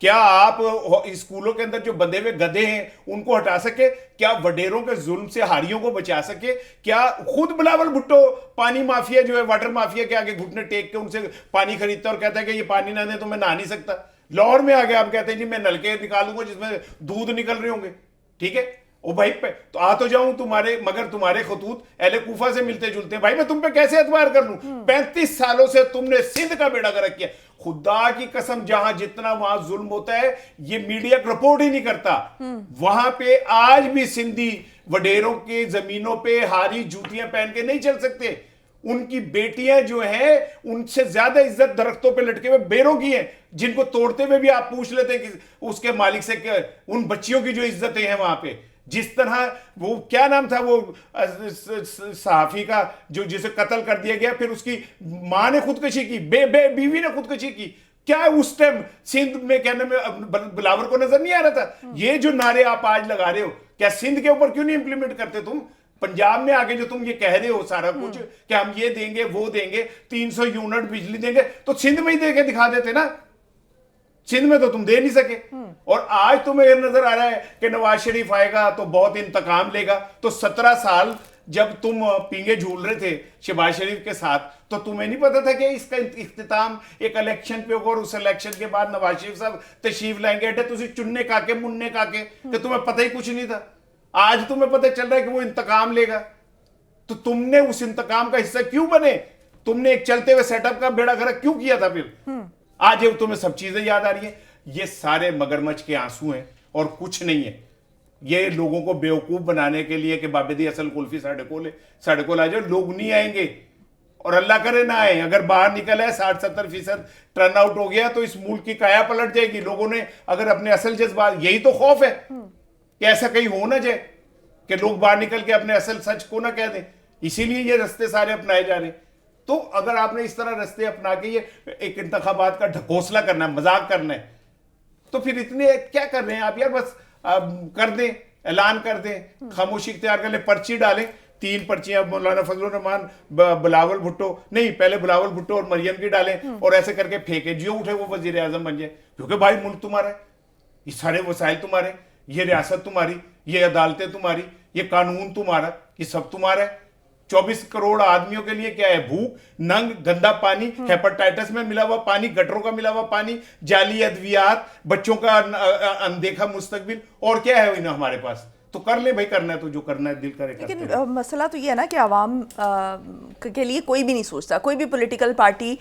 S1: کیا آپ اسکولوں کے اندر جو بندھے ہوئے گدھے ہیں ان کو ہٹا سکے؟ کیا وڈیروں کے ظلم سے ہاریوں کو بچا سکے؟ کیا خود بلاول بھٹو پانی مافیا جو ہے واٹر مافیا کے آگے گھٹنے ٹیک کے ان سے پانی خریدتا اور کہتا ہے کہ یہ پانی نہ دیں تو میں نہا نہیں سکتا؟ لاہور میں آگے آپ کہتے ہیں جی میں نلکے نکالوں گا جس میں دودھ نکل رہے ہوں گے. ٹھیک ہے او بھائی تو آ تو جاؤں تمہارے، مگر تمہارے خطوط اہل کوفہ سے ملتے جلتے ہیں. بھائی میں تم پہ کیسے اعتبار کر لوں؟ 35 سالوں سے تم نے سندھ کا بیڑا گرک کیا. خدا کی قسم جہاں جتنا وہاں ظلم ہوتا ہے یہ میڈیا رپورٹ ہی نہیں کرتا. وہاں پہ آج بھی سندھی وڈیروں کی زمینوں پہ ہاری جوتیاں پہن کے نہیں چل سکتے. ان کی بیٹیاں جو ہیں ان سے زیادہ عزت درختوں پہ لٹکے ہوئے بیروں کی ہیں، جن کو توڑتے ہوئے بھی آپ پوچھ لیتے ہیں کہ اس کے مالک سے کہ ان بچیوں کی جو عزتیں ہیں وہاں پہ. جس طرح وہ کیا نام تھا وہ صحافی کا جو جسے قتل کر دیا گیا، پھر اس کی ماں نے خودکشی کی، بیوی نے خودکشی کی. کیا اس ٹائم سندھ میں کہنے میں بلاور کو نظر نہیں آ رہا تھا؟ یہ جو نعرے آپ آج لگا رہے ہو کیا سندھ کے اوپر کیوں نہیں امپلیمنٹ کرتے تم؟ پنجاب میں آگے جو تم یہ کہہ رہے ہو سارا کچھ کہ ہم یہ دیں گے وہ دیں گے 300 یونٹ بجلی دیں گے، تو سندھ میں ہی دے کے دکھا دیتے نا. سندھ میں تو تم دے نہیں سکے. اور آج تمہیں نظر آ رہا ہے کہ نواز شریف آئے گا تو بہت انتقام لے گا. تو 17 سال جب تم پینگے جھول رہے تھے شہباز شریف کے ساتھ تو تمہیں نہیں پتا تھا کہ اس کا اختتام ایک الیکشن پہ ہوگا اور اس الیکشن کے بعد نواز شریف صاحب تشریف لائیں گے؟ تسی چننے کا کے مننے کا کے کہ تمہیں پتہ ہی کچھ نہیں تھا. آج تمہیں پتہ چل رہا ہے کہ وہ انتقام لے گا. تو تم نے اس انتقام کا حصہ کیوں بنے؟ تم نے ایک چلتے ہوئے سیٹ اپ کا بیڑا گرک کیوں کیا تھا پھر؟ آج تمہیں سب چیزیں یاد آ رہی ہیں. یہ سارے مگرمچھ کے آنسو ہیں اور کچھ نہیں ہے. یہ لوگوں کو بیوقوف بنانے کے لیے کہ بابے دی اصل کلفی ساڑھے کو آ جاؤ. لوگ نہیں آئیں گے اور اللہ کرے نہ آئیں. اگر باہر نکل ہے 60-70% ٹرن آؤٹ ہو گیا تو اس ملک کی کایا پلٹ جائے گی. لوگوں نے اگر اپنے اصل جذبات، یہی تو خوف ہے کہ ایسا کہیں ہو نہ جائے کہ لوگ باہر نکل کے اپنے اصل سچ کو نہ کہہ دیں. اسی لیے یہ رستے سارے اپنائے جا رہے ہیں. تو اگر آپ نے اس طرح رستے اپنا کے یہ ایک انتخابات کا ڈھکوسلا کرنا ہے، مذاق کرنا ہے، تو پھر اتنے کیا کر رہے ہیں آپ یار؟ بس کر دیں، اعلان کر دیں، خاموشی اختیار کر لیں، پرچی ڈالیں. 3 پرچیاں مولانا فضل الرحمان، بلاول بھٹو، نہیں پہلے بلاول بھٹو اور مریم کی ڈالیں اور ایسے کر کے پھینکیں. جو اٹھے وہ وزیر اعظم بن جائے. کیونکہ بھائی ملک تمہارا ہے، یہ سارے وسائل تمہارے، یہ ریاست تمہاری، یہ عدالتیں تمہاری، یہ قانون تمہارا، یہ سب تمہارا ہے. 24 کروڑ آدمیوں کے لیے کیا ہے؟ بھوک، ننگ، گندا پانی، ہیپاٹائٹس میں ملا ہوا پانی، گٹروں کا ملا ہوا پانی، جعلی ادویات، بچوں کا اندیکھا مستقبل، اور کیا ہے انہیں ہمارے پاس؟ تو کر لیں بھائی، کرنا ہے تو جو کرنا ہے دل کرے کرتے ہیں.
S2: لیکن مسئلہ تو یہ ہے نا کہ عوام کے لیے کوئی بھی نہیں سوچتا. کوئی بھی پولیٹیکل پارٹی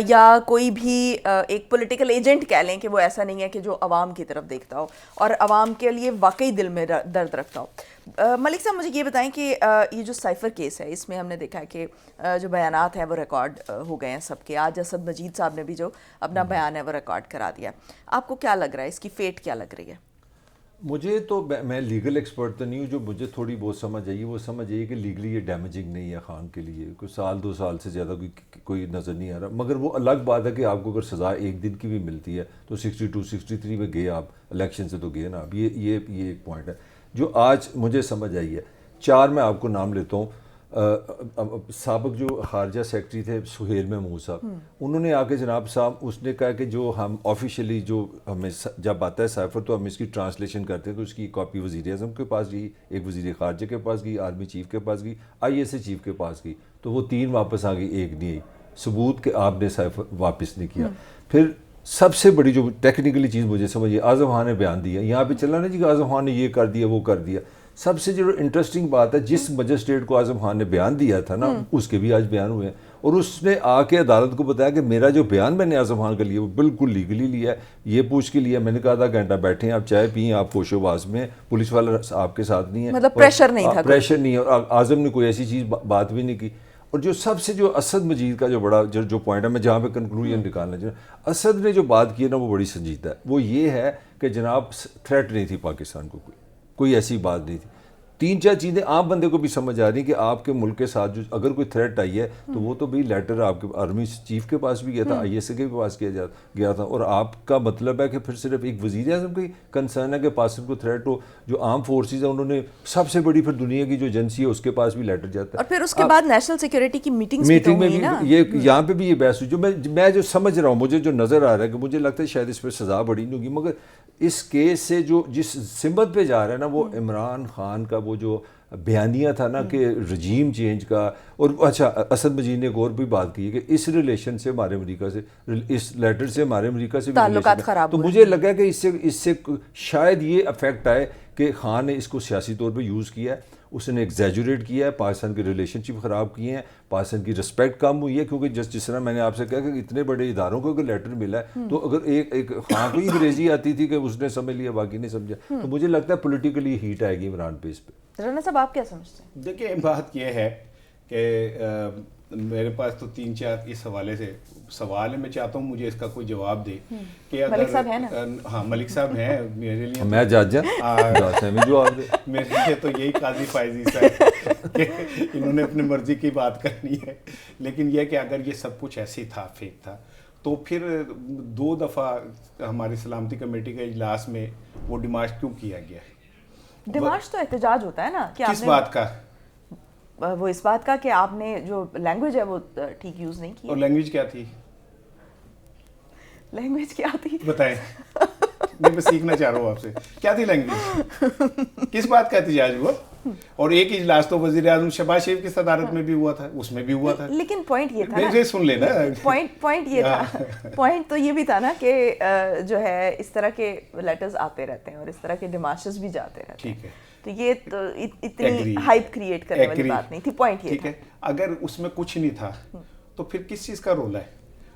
S2: یا کوئی بھی ایک پولیٹیکل ایجنٹ کہہ لیں کہ وہ ایسا نہیں ہے کہ جو عوام کی طرف دیکھتا ہو اور عوام کے لیے واقعی دل میں درد رکھتا ہو. ملک صاحب مجھے یہ بتائیں کہ یہ جو سائفر کیس ہے اس میں ہم نے دیکھا ہے کہ جو بیانات ہیں وہ ریکارڈ ہو گئے ہیں سب کے. آج اسد مجید صاحب نے بھی جو اپنا بیان ہے وہ ریکارڈ کرا دیا. آپ کو کیا لگ رہا ہے، اس کی فیٹ کیا لگ رہی ہے؟
S3: مجھے تو، میں لیگل ایکسپرٹ تو نہیں ہوں، جو مجھے تھوڑی بہت سمجھ آئی وہ سمجھ آئی کہ لیگلی یہ ڈیمیجنگ نہیں ہے خان کے لیے. کوئی 2 سال سے زیادہ کوئی نظر نہیں آ رہا. مگر وہ الگ بات ہے کہ آپ کو اگر سزا 1 دن کی بھی ملتی ہے تو 62-63 میں گئے آپ، الیکشن سے تو گئے نا آپ. یہ ایک پوائنٹ ہے جو آج مجھے سمجھ آئی ہے. 4 میں آپ کو نام لیتا ہوں. سابق جو خارجہ سیکرٹری تھے سہیل محمود صاحب، انہوں نے آ کے جناب صاحب اس نے کہا کہ جو ہم آفیشیلی جو ہمیں جب آتا ہے سائفر تو ہم اس کی ٹرانسلیشن کرتے ہیں، تو اس کی کاپی وزیر اعظم کے پاس گئی، ایک وزیر خارجہ کے پاس گئی، آرمی چیف کے پاس گئی، ISA چیف کے پاس گئی. تو وہ 3 واپس آ گئی، 1 نہیں آئی. ثبوت کہ آپ نے سائفر واپس نہیں کیا. پھر سب سے بڑی جو ٹیکنیکلی چیز مجھے سمجھیے، اعظم خان نے بیان دیا. یہاں پہ چلا نا جی کہ اعظم خان نے یہ کر دیا وہ کر دیا. سب سے جو انٹرسٹنگ بات ہے، جس مجسٹریٹ کو اعظم خان نے بیان دیا تھا نا اس کے بھی آج بیان ہوئے ہیں، اور اس نے آ کے عدالت کو بتایا کہ میرا جو بیان میں نے اعظم خان کا لیا وہ بالکل لیگلی لیا ہے، یہ پوچھ کے لیا. میں نے کہا آدھا گھنٹہ بیٹھیں آپ چائے پئیں، آپ ہوش و حواس میں، پولیس والا آپ کے ساتھ نہیں ہے،
S2: مطلب پریشر نہیں تھا،
S3: پریشر نہیں ہے. اور اعظم نے کوئی ایسی چیز بات بھی نہیں کی. اور جو سب سے جو اسد مجید کا جو بڑا جو پوائنٹ ہے، میں جہاں پہ کنکلوژن نکالنا چاہوں، اسد نے جو بات کی ہے نا وہ بڑی سنجیدہ ہے. وہ یہ ہے کہ جناب تھریٹ نہیں تھی پاکستان کو، کوئی ایسی بات نہیں تھی. تین چار چیزیں عام بندے کو بھی سمجھ آ رہی ہیں کہ آپ کے ملک کے ساتھ جو اگر کوئی تھریٹ آئی ہے تو وہ تو بھی لیٹر آپ کے آرمی چیف کے پاس بھی گیا تھا, ISA کے پاس گیا تھا, اور آپ کا مطلب ہے کہ پھر صرف ایک وزیر اعظم کی کنسرن ہے کہ پاکستان کو تھریٹ ہو, جو آرم فورسز ہیں انہوں نے سب سے بڑی پھر دنیا کی جو ایجنسی ہے اس کے پاس بھی لیٹر جاتا ہے,
S2: اور پھر اس کے بعد نیشنل سیکیورٹی کی میٹنگ
S3: میں بھی یہ یہاں پہ بھی یہ بحث ہوئی. جو میں جو سمجھ رہا ہوں, مجھے جو نظر آ رہا ہے کہ مجھے لگتا ہے شاید اس پہ سزا بڑی نہیں ہوگی, مگر اس کیس سے جو جس سمت پہ جا رہا ہے نا وہ عمران خان کا وہ جو بیانیہ تھا نا کہ رجیم چینج کا, اور اچھا اسد مجید نے ایک اور بھی بات کی ہے کہ اس ریلیشن سے ہمارے امریکہ سے, اس لیٹر سے ہمارے امریکہ سے
S2: تعلقات خراب
S3: تو مجھے لگا کہ اس سے شاید یہ افیکٹ آئے کہ خان نے اس کو سیاسی طور پہ یوز کیا ہے, اس نے ایگزیجوریٹ کیا ہے, پاکستان کے ریلیشن شپ خراب کیے ہیں, پاکستان کی رسپیکٹ کم ہوئی ہے, کیونکہ جس طرح میں نے آپ سے کہا کہ اتنے بڑے اداروں کو اگر لیٹر ملا ہے تو اگر ایک خان کو ہی انگریزی آتی تھی کہ اس نے سمجھ لیا باقی نہیں سمجھا, تو مجھے لگتا ہے پولیٹیکلی ہیٹ آئے گی عمران پہ اس پہ.
S2: رانا صاحب آپ کیا سمجھتے ہیں؟
S1: دیکھیں بات یہ ہے کہ میرے پاس تو تین چار اس حوالے سے سوال ہے, میں چاہتا ہوں مجھے اس کا کوئی جواب دے کہ اگر
S2: ملک صاحب ہیں نا,
S1: ہاں ملک صاحب ہیں میرے لیے,
S3: میں جج جواب دے,
S1: میرے لیے تو یہی قاضی فائز عیسیٰ ہے کہ انہوں نے اپنی مرضی کی بات کرنی ہے, لیکن یہ کہ اگر یہ سب کچھ ایسے ہی تھا, فیک تھا, تو پھر 2 دفعہ ہماری سلامتی کمیٹی کے اجلاس میں وہ ڈیمارش کیوں کیا گیا ہے؟
S2: ڈیمارش تو احتجاج ہوتا ہے نا, کہ
S1: کس بات کا؟
S2: وہ اس بات کا کہ آپ نے جو لینگویج ہے وہ ٹھیک یوز نہیں کی.
S1: اور لینگویج کیا تھی؟
S2: لینگویج کیا تھی
S1: بتائیں, میں سیکھنا چاہ رہا ہوں آپ سے, کیا تھی لینگویج, کس بات کا احتجاج ہوا؟ اور ایک اجلاس تو وزیر اعظم شہباز شریف کی صدارت میں بھی ہوا تھا, اس میں بھی ہوا تھا,
S2: لیکن پوائنٹ یہ تھا
S1: میرے سن لینا,
S2: پوائنٹ یہ تھا, پوائنٹ تو یہ بھی تھا نا کہ جو ہے اس طرح کے لیٹرز آتے رہتے ہیں اور اس طرح کے ڈیمارشز بھی جاتے رہتے ہیں, تو یہ تو اتنی ہائپ کریٹ کرنے والی بات نہیں تھی. پوائنٹ یہ تھا
S1: اگر اس میں کچھ نہیں تھا تو پھر کس چیز کا رولا ہے؟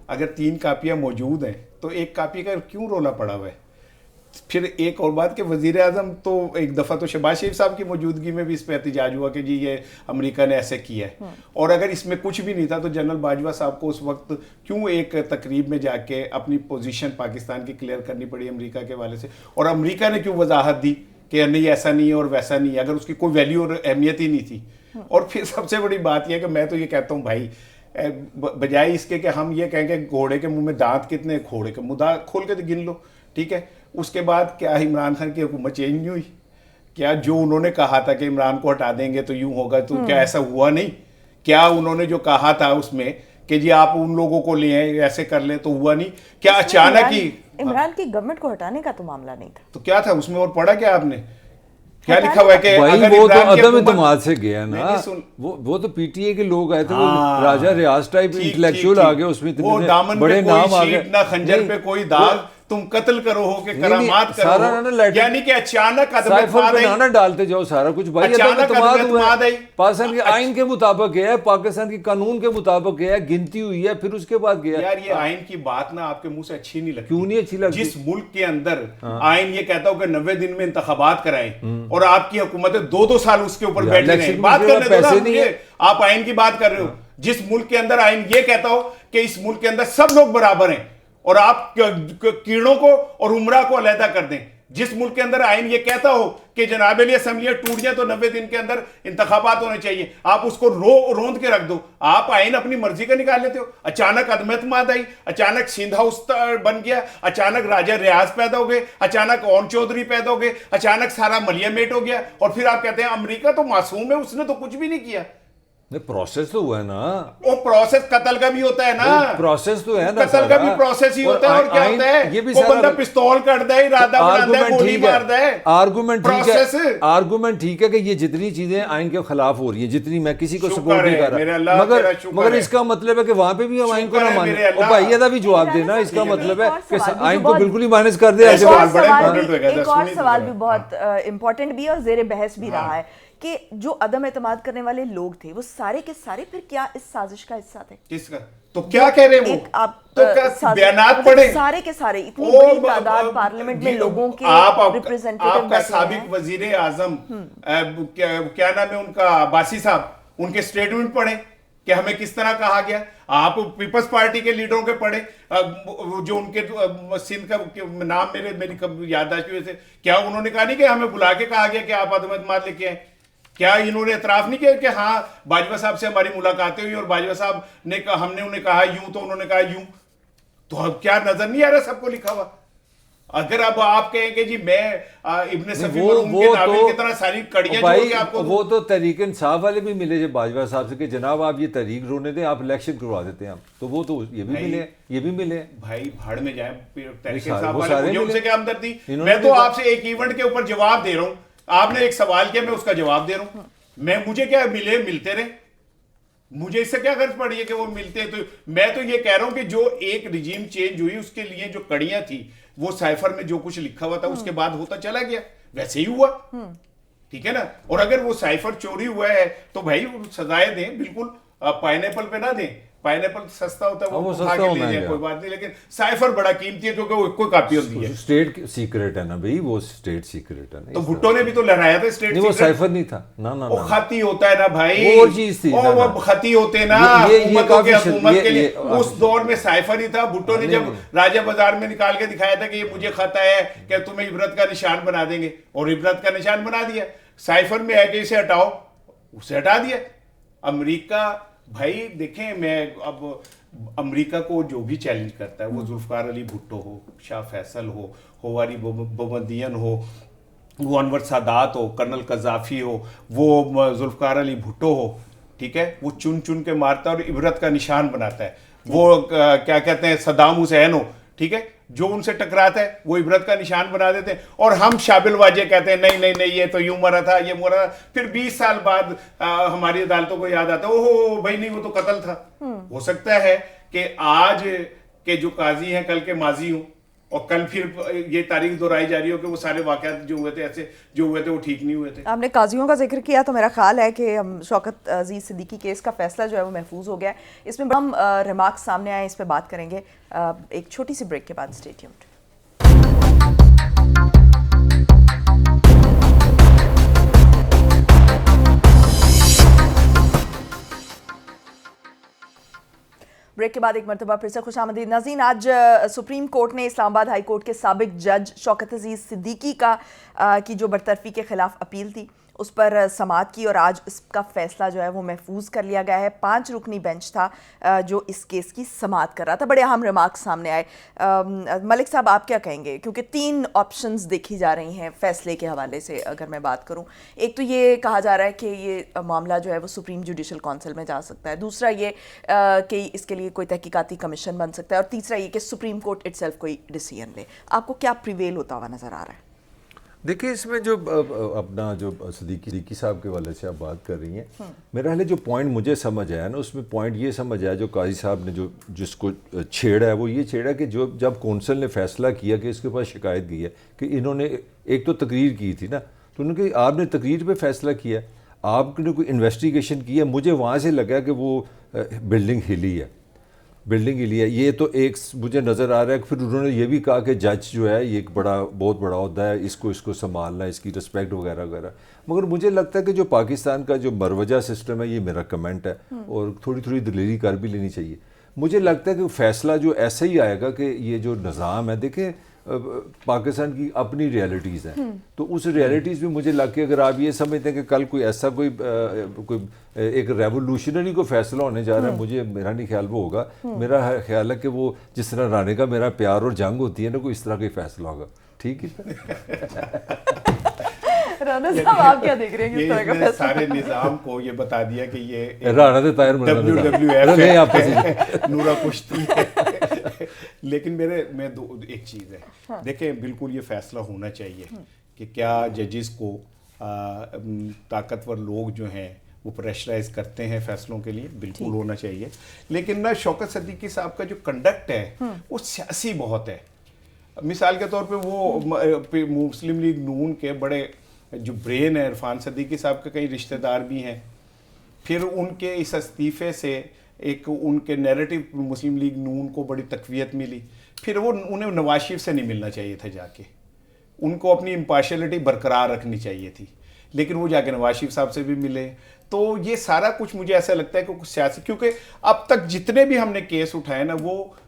S1: اگر 3 کاپیاں موجود ہیں تو ایک کاپی کا کیوں رولا پڑا ہوا ہے؟ پھر ایک اور بات کہ وزیر اعظم تو ایک دفعہ تو شہباز شریف صاحب کی موجودگی میں بھی اس پہ احتجاج ہوا کہ جی یہ امریکہ نے ایسے کیا ہے, اور اگر اس میں کچھ بھی نہیں تھا تو جنرل باجوہ صاحب کو اس وقت کیوں ایک تقریب میں جا کے اپنی پوزیشن پاکستان کی کلیئر کرنی پڑی امریکہ کے حوالے سے, اور امریکہ نے کیوں وضاحت دی کہ نہیں ایسا نہیں ہے اور ویسا نہیں ہے, اگر اس کی کوئی ویلیو اور اہمیت ہی نہیں تھی. اور پھر سب سے بڑی بات یہ ہے کہ میں تو یہ کہتا ہوں بھائی, بجائے اس کے کہ ہم یہ کہیں کہ گھوڑے کے منہ میں دانت کتنے, گھوڑے کے منہ کھول کے گن لو, ٹھیک ہے, اس کے بعد کیا عمران خان کی حکومت چینج نہیں ہوئی؟ کیا جو انہوں نے کہا تھا کہ عمران کو ہٹا دیں گے تو یوں ہوگا, تو کیا ایسا ہوا نہیں؟ کیا انہوں نے جو کہا تھا اس میں کہ جی آپ ان لوگوں کو لے آئیں ایسے کر لیں, تو ہوا نہیں؟ کیا اچانک ہی
S2: عمران کی گورنمنٹ کو ہٹانے کا تو معاملہ نہیں تھا,
S1: تو کیا تھا اس میں؟ اور پڑھا کیا آپ نے کیا لکھا ہوا ہے کہ
S3: وہ تو عدم اعتماد سے گیا نا, وہ تو پی ٹی اے کے لوگ آئے تھے, وہ راجہ ریاض ٹائپ انٹلیکچوئل آ گئے, اس میں بڑے نام آ گئے,
S1: نہ خنجر پہ کوئی داغ, تم قتل کرو ہو کہ کرامات کرو, یعنی کہ اچانک عدم اعتماد آئی,
S3: نہ ڈالتے جاؤ سارا کچھ بھائی, عدم اعتماد آئی. پاکستان کے آئین کے مطابق گیا ہے, پاکستان کے قانون کے مطابق گیا ہے, گنتی ہوئی ہے, پھر اس کے بعد گیا.
S1: یار یہ آئین کی بات نا آپ کے منہ سے اچھی نہیں لگتی.
S3: کیوں نہیں اچھی لگتی؟
S1: جس ملک کے اندر آئین یہ کہتا ہو کہ 90 دن میں انتخابات کرائیں, اور آپ کی حکومتیں 2 سال اس کے اوپر بیٹھ رہے ہیں, بات کرنے دو نا مجھے, آپ آئین کی بات کر رہے ہو. جس ملک کے اندر آئین یہ کہتا ہو کہ اس ملک کے اندر سب لوگ برابر ہیں, اور آپ کیڑوں کو اور عمرہ کو علیحدہ کر دیں. جس ملک کے اندر آئین یہ کہتا ہو کہ جناب علی اسمبلیاں ٹوٹ جائیں تو 90 دن کے اندر انتخابات ہونے چاہیے, آپ اس کو روند کے رکھ دو. آپ آئین اپنی مرضی کا نکال لیتے ہو. اچانک عدم اعتماد آئی, اچانک سندھ ہاؤس بن گیا, اچانک راجہ ریاض پیدا ہو گئے, اچانک اون چودھری پیدا ہو گئے, اچانک سارا ملیا میٹ ہو گیا, اور پھر آپ کہتے ہیں امریکہ تو معصوم ہے, اس نے تو کچھ بھی نہیں کیا.
S3: پروسیس تو ہوا ہے نا,
S1: وہ پروسیس قتل کا بھی ہوتا ہے نا,
S3: پروسیس تو ہے نا,
S1: قتل کا بھی پروسیس ہی ہوتا ہے. اور کیا ہوتا ہے, وہ بندہ پستول کرتا ہے, ارادہ بناتا ہے, گولی مارتا ہے.
S3: آرگومنٹ ٹھیک ہے کہ یہ جتنی چیزیں آئین کے خلاف ہو رہی ہیں, جتنی میں کسی کو سپورٹ نہیں کر رہا, مگر اس کا مطلب ہے کہ وہاں پہ بھی ہم آئین کو نہ مانیں. اور بھائی ادا بھی جواب دینا, اس کا مطلب ہے کہ آئین کو بالکل ہی مائنس کر دے.
S2: ایک اور سوال بھی بہت امپورٹنٹ بھی اور زیر بحث بھی رہا ہے کہ جو عدم اعتماد کرنے والے لوگ تھے وہ سارے کے سارے پھر کیا اس سازش کا حصہ تھے؟
S1: کس کا؟ تو کیا کہہ رہے ہیں وہ؟ تو بیانات پڑھیں,
S2: سارے کے سارے اتنی بڑی تعداد پارلیمنٹ میں لوگوں کے ریپریزنٹیٹیو.
S1: آپ کا سابق وزیر اعظم کیا نام ہے ان کا, عباسی صاحب, ان کے اسٹیٹمنٹ پڑھیں کہ ہمیں کس طرح کہا گیا. آپ پیپلز پارٹی کے لیڈروں کے پڑھیں, جو ان کے سندھ کا نام میری یادداشت کی وجہ سے, کیا انہوں نے کہا نہیں کہ ہمیں بلا کے کہا گیا کہ آپ عدم اعتماد لے کے آئیں؟ کیا انہوں نے اعتراف نہیں کیا کہ ہاں باجوہ صاحب سے ہماری ملاقاتیں ہوئی اور باجوہ صاحب نے کہا, ہم نے انہیں کہا یوں تو انہوں نے کہا یوں, تو اب کیا نظر نہیں آ رہا سب کو لکھا ہوا؟ اگر اب آپ کہیں کہ جی میں ابن صفی مرحوم کے ناول کی طرح ساری کڑیاں جوڑ کے آپ کو,
S3: وہ تو تحریک انصاف والے بھی ملے جب باجوہ صاحب سے کہ جناب آپ یہ تحریک رونے دیں, آپ الیکشن کروا دیتے ہیں, تو وہ تو یہ بھی ملے
S1: بھائی بھاڑ میں جائیں تحریک انصاف والے, مجھے ان سے کیا ہمدردی؟ میں تو آپ سے ایک ایونٹ کے اوپر جواب دے رہا ہوں, آپ نے ایک سوال کیا میں اس کا جواب دے رہا ہوں, مجھے کیا ملتے رہے, مجھے اس سے کیا غرض پڑی ہے کہ وہ ملتے ہیں؟ تو میں تو یہ کہہ رہا ہوں کہ جو ایک رجیم چینج ہوئی اس کے لیے جو کڑیاں تھی وہ سائفر میں جو کچھ لکھا ہوا تھا اس کے بعد ہوتا چلا گیا, ویسے ہی ہوا, ٹھیک ہے نا. اور اگر وہ سائفر چوری ہوا ہے تو بھائی سزائیں دیں, بالکل پائنیپل پہ نہ دیں, پائنیپل سستا ہوتا ہے وہ کھا کے لے جائیں کوئی بات نہیں, لیکن سائفر بڑا قیمتی ہے کیونکہ وہ کوئی کاپی ہوتی ہے,
S3: اسٹیٹ سیکرٹ ہے نا بھائی, وہ اسٹیٹ سیکرٹ ہے.
S1: تو بھٹو نے بھی تو لہرایا تھا اسٹیٹ
S3: نہیں, وہ سائفر نہیں تھا,
S1: وہ خطی ہوتا ہے نا بھائی,
S3: وہ چیز تھی,
S1: وہ خطی ہوتے نا حکومتوں کے حکومت کے لیے, اس دور میں سائفر ہی تھا. بھٹو نے جب راجہ بازار میں نکال کے دکھایا تھا کہ یہ مجھے خط ہے کہ تمہیں عبرت کا نشان بنا دیں گے, اور عبرت کا نشان بنا دیا. سائفر میں ہے کہ اسے ہٹاؤ, اسے ہٹا دیا. امریکہ بھائی دیکھیں, میں اب امریکہ کو جو بھی چیلنج کرتا ہے, وہ ذوالفقار علی بھٹو ہو, شاہ فیصل ہو, ہواری بومدین ہو, وہ انور سادات ہو, کرنل قذافی ہو, وہ ذوالفقار علی بھٹو ہو, ٹھیک ہے, وہ چن چن کے مارتا ہے اور عبرت کا نشان بناتا ہے. وہ کیا کہتے ہیں صدام حسین ہو, ٹھیک ہے, جو ان سے ٹکراتا ہے وہ عبرت کا نشان بنا دیتے ہیں. اور ہم شابل واجے کہتے ہیں نہیں یہ تو یوں مرا تھا, یہ مرا تھا. پھر 20 سال بعد ہماری عدالتوں کو یاد آتا ہے اوہ بھائی نہیں وہ تو قتل تھا. ہو سکتا ہے کہ آج کے جو قاضی ہیں کل کے ماضی ہوں, اور کل پھر یہ تاریخ دہرائی جا رہی ہو کہ وہ سارے واقعات جو ہوئے تھے ایسے جو ہوئے تھے وہ ٹھیک نہیں ہوئے تھے.
S2: آپ نے قاضیوں کا ذکر کیا تو میرا خیال ہے کہ شوکت عزیز صدیقی کیس کا فیصلہ جو ہے وہ محفوظ ہو گیا ہے. اس میں ہم ریمارکس سامنے آئے, اس پہ بات کریں گے ایک چھوٹی سی بریک کے بعد. Stay tuned. بریک کے بعد ایک مرتبہ پھر سے خوش آمدید ناظرین. آج سپریم کورٹ نے اسلام آباد ہائی کورٹ کے سابق جج شوکت عزیز صدیقی کی جو برطرفی کے خلاف اپیل تھی اس پر سماعت کی, اور آج اس کا فیصلہ جو ہے وہ محفوظ کر لیا گیا ہے. 5 رکنی بینچ تھا جو اس کیس کی سماعت کر رہا تھا. بڑے اہم ریمارکس سامنے آئے. ملک صاحب آپ کیا کہیں گے, کیونکہ 3 آپشنز دیکھی جا رہی ہیں فیصلے کے حوالے سے اگر میں بات کروں. ایک تو یہ کہا جا رہا ہے کہ یہ معاملہ جو ہے وہ سپریم جوڈیشل کونسل میں جا سکتا ہے, دوسرا یہ کہ اس کے لیے کوئی تحقیقاتی کمیشن بن سکتا ہے, اور تیسرا یہ کہ سپریم کورٹ اٹ سیلف کوئی ڈیسیژن لے. آپ کو کیا پریویل ہوتا ہوا نظر آ رہا ہے؟
S3: دیکھیں اس میں جو اپنا جو صدیقی صاحب کے والے سے آپ بات کر رہی ہیں, میرا حال جو پوائنٹ مجھے سمجھ آیا نا, اس میں پوائنٹ یہ سمجھ آیا جو قاضی صاحب نے جس کو چھیڑا ہے وہ یہ چھیڑا کہ جب کونسل نے فیصلہ کیا کہ اس کے پاس شکایت کی ہے کہ انہوں نے ایک تو تقریر کی تھی نا, تو انہوں نے کہا آپ نے تقریر پہ فیصلہ کیا, آپ نے کوئی انویسٹیگیشن کی ہے. مجھے وہاں سے لگا کہ وہ بلڈنگ ہلی ہے, یہ تو ایک مجھے نظر آ رہا ہے. پھر انہوں نے یہ بھی کہا کہ جج جو ہے یہ ایک بہت بڑا عہدہ ہے, اس کو سنبھالنا, اس کی رسپیکٹ وغیرہ وغیرہ. مگر مجھے لگتا ہے کہ جو پاکستان کا جو مروجہ سسٹم ہے, یہ میرا کمنٹ ہے, اور تھوڑی دلیری کر بھی لینی چاہیے. مجھے لگتا ہے کہ فیصلہ جو ایسا ہی آئے گا کہ یہ جو نظام ہے, دیکھیں پاکستان کی اپنی ریالٹیز ہیں, تو اس ریالٹیز میں مجھے لگ کے اگر آپ یہ سمجھتے ہیں کہ کل کوئی ایسا کوئی ایک ریولوشنری کو فیصلہ ہونے جا رہا ہے, میرا نہیں خیال وہ ہوگا. میرا خیال ہے کہ وہ جس طرح رانے کا میرا پیار اور جنگ ہوتی ہے نا, کوئی اس طرح کا فیصلہ ہوگا. ٹھیک ہے
S2: رانا صاحب آپ کیا دیکھ رہے ہیں کس طرح کا فیصلہ؟
S1: سارے نظام کو یہ بتا دیا کہ یہ
S3: رانا دے طاہر
S1: WWF ہے, نورا کشتی ہے. لیکن میں ایک چیز ہے, دیکھیں بالکل یہ فیصلہ ہونا چاہیے کہ کیا ججز کو طاقتور لوگ جو ہیں وہ پریشرائز کرتے ہیں فیصلوں کے لیے, بالکل ہونا چاہیے. لیکن نہ شوکت صدیقی صاحب کا جو کنڈکٹ ہے وہ سیاسی بہت ہے. مثال کے طور پہ وہ مسلم لیگ نون کے بڑے جو برین ہے عرفان صدیقی صاحب کے کئی رشتہ دار بھی ہیں. پھر ان کے اس استعفے سے ایک ان کے نیریٹو مسلم لیگ نون کو بڑی تقویت ملی. پھر وہ انہیں نواز شریف سے نہیں ملنا چاہیے تھا, جا کے ان کو اپنی امپارشلٹی برقرار رکھنی چاہیے تھی, لیکن وہ جا کے نواز شریف صاحب سے بھی ملے. تو یہ سارا کچھ مجھے ایسا لگتا ہے کہ کچھ سیاسی, کیونکہ اب تک جتنے بھی ہم نے کیس اٹھائے نا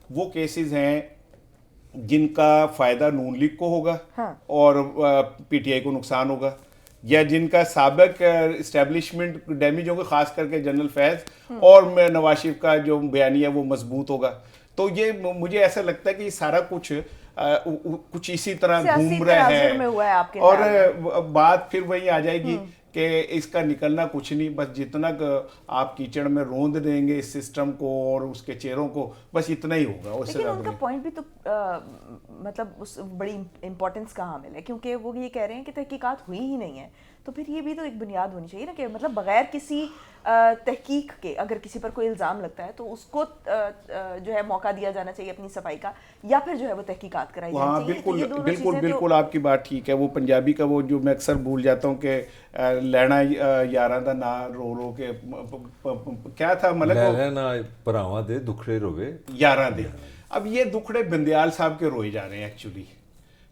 S1: وہ کیسز ہیں جن کا فائدہ نون لیگ کو ہوگا اور پی ٹی آئی کو نقصان ہوگا. یا جن کا سابق اسٹیبلشمنٹ ڈیمیج ہوگا، خاص کر کے جنرل فیض اور نواز شریف کا جو بیانیہ وہ مضبوط ہوگا. تو یہ مجھے ایسا لگتا ہے کہ یہ سارا کچھ اسی طرح گھوم رہے ہیں، اور بات پھر وہی آ جائے گی کہ اس کا نکلنا کچھ نہیں، بس جتنا آپ کیچڑ میں روند دیں گے اس سسٹم کو اور اس کے چہروں کو، بس اتنا ہی ہوگا. اس سے
S2: لیکن ان کا پوائنٹ بھی تو مطلب اس بڑی امپورٹنس کا حامل ہے، کیونکہ وہ یہ کہہ رہے ہیں کہ تحقیقات ہوئی ہی نہیں ہیں. تو پھر یہ بھی تو ایک بنیاد ہونی چاہیے نا کہ مطلب بغیر کسی تحقیق کے اگر کسی پر کوئی الزام لگتا ہے تو اس کو جو ہے موقع دیا جانا چاہیے اپنی صفائی کا، یا پھر جو ہے وہ تحقیقات کرائی جانی چاہیے.
S1: بالکل آپ کی بات ٹھیک ہے. وہ پنجابی کا وہ جو میں اکثر بھول جاتا ہوں کہ لینا یاراں دا نا رو رو کے کیا تھا مطلب
S3: لینا پراواں دے دکھڑے روے
S1: یاراں دے. اب یہ دکھڑے بندیال صاحب کے روئے جا رہے ہیں ایکچولی،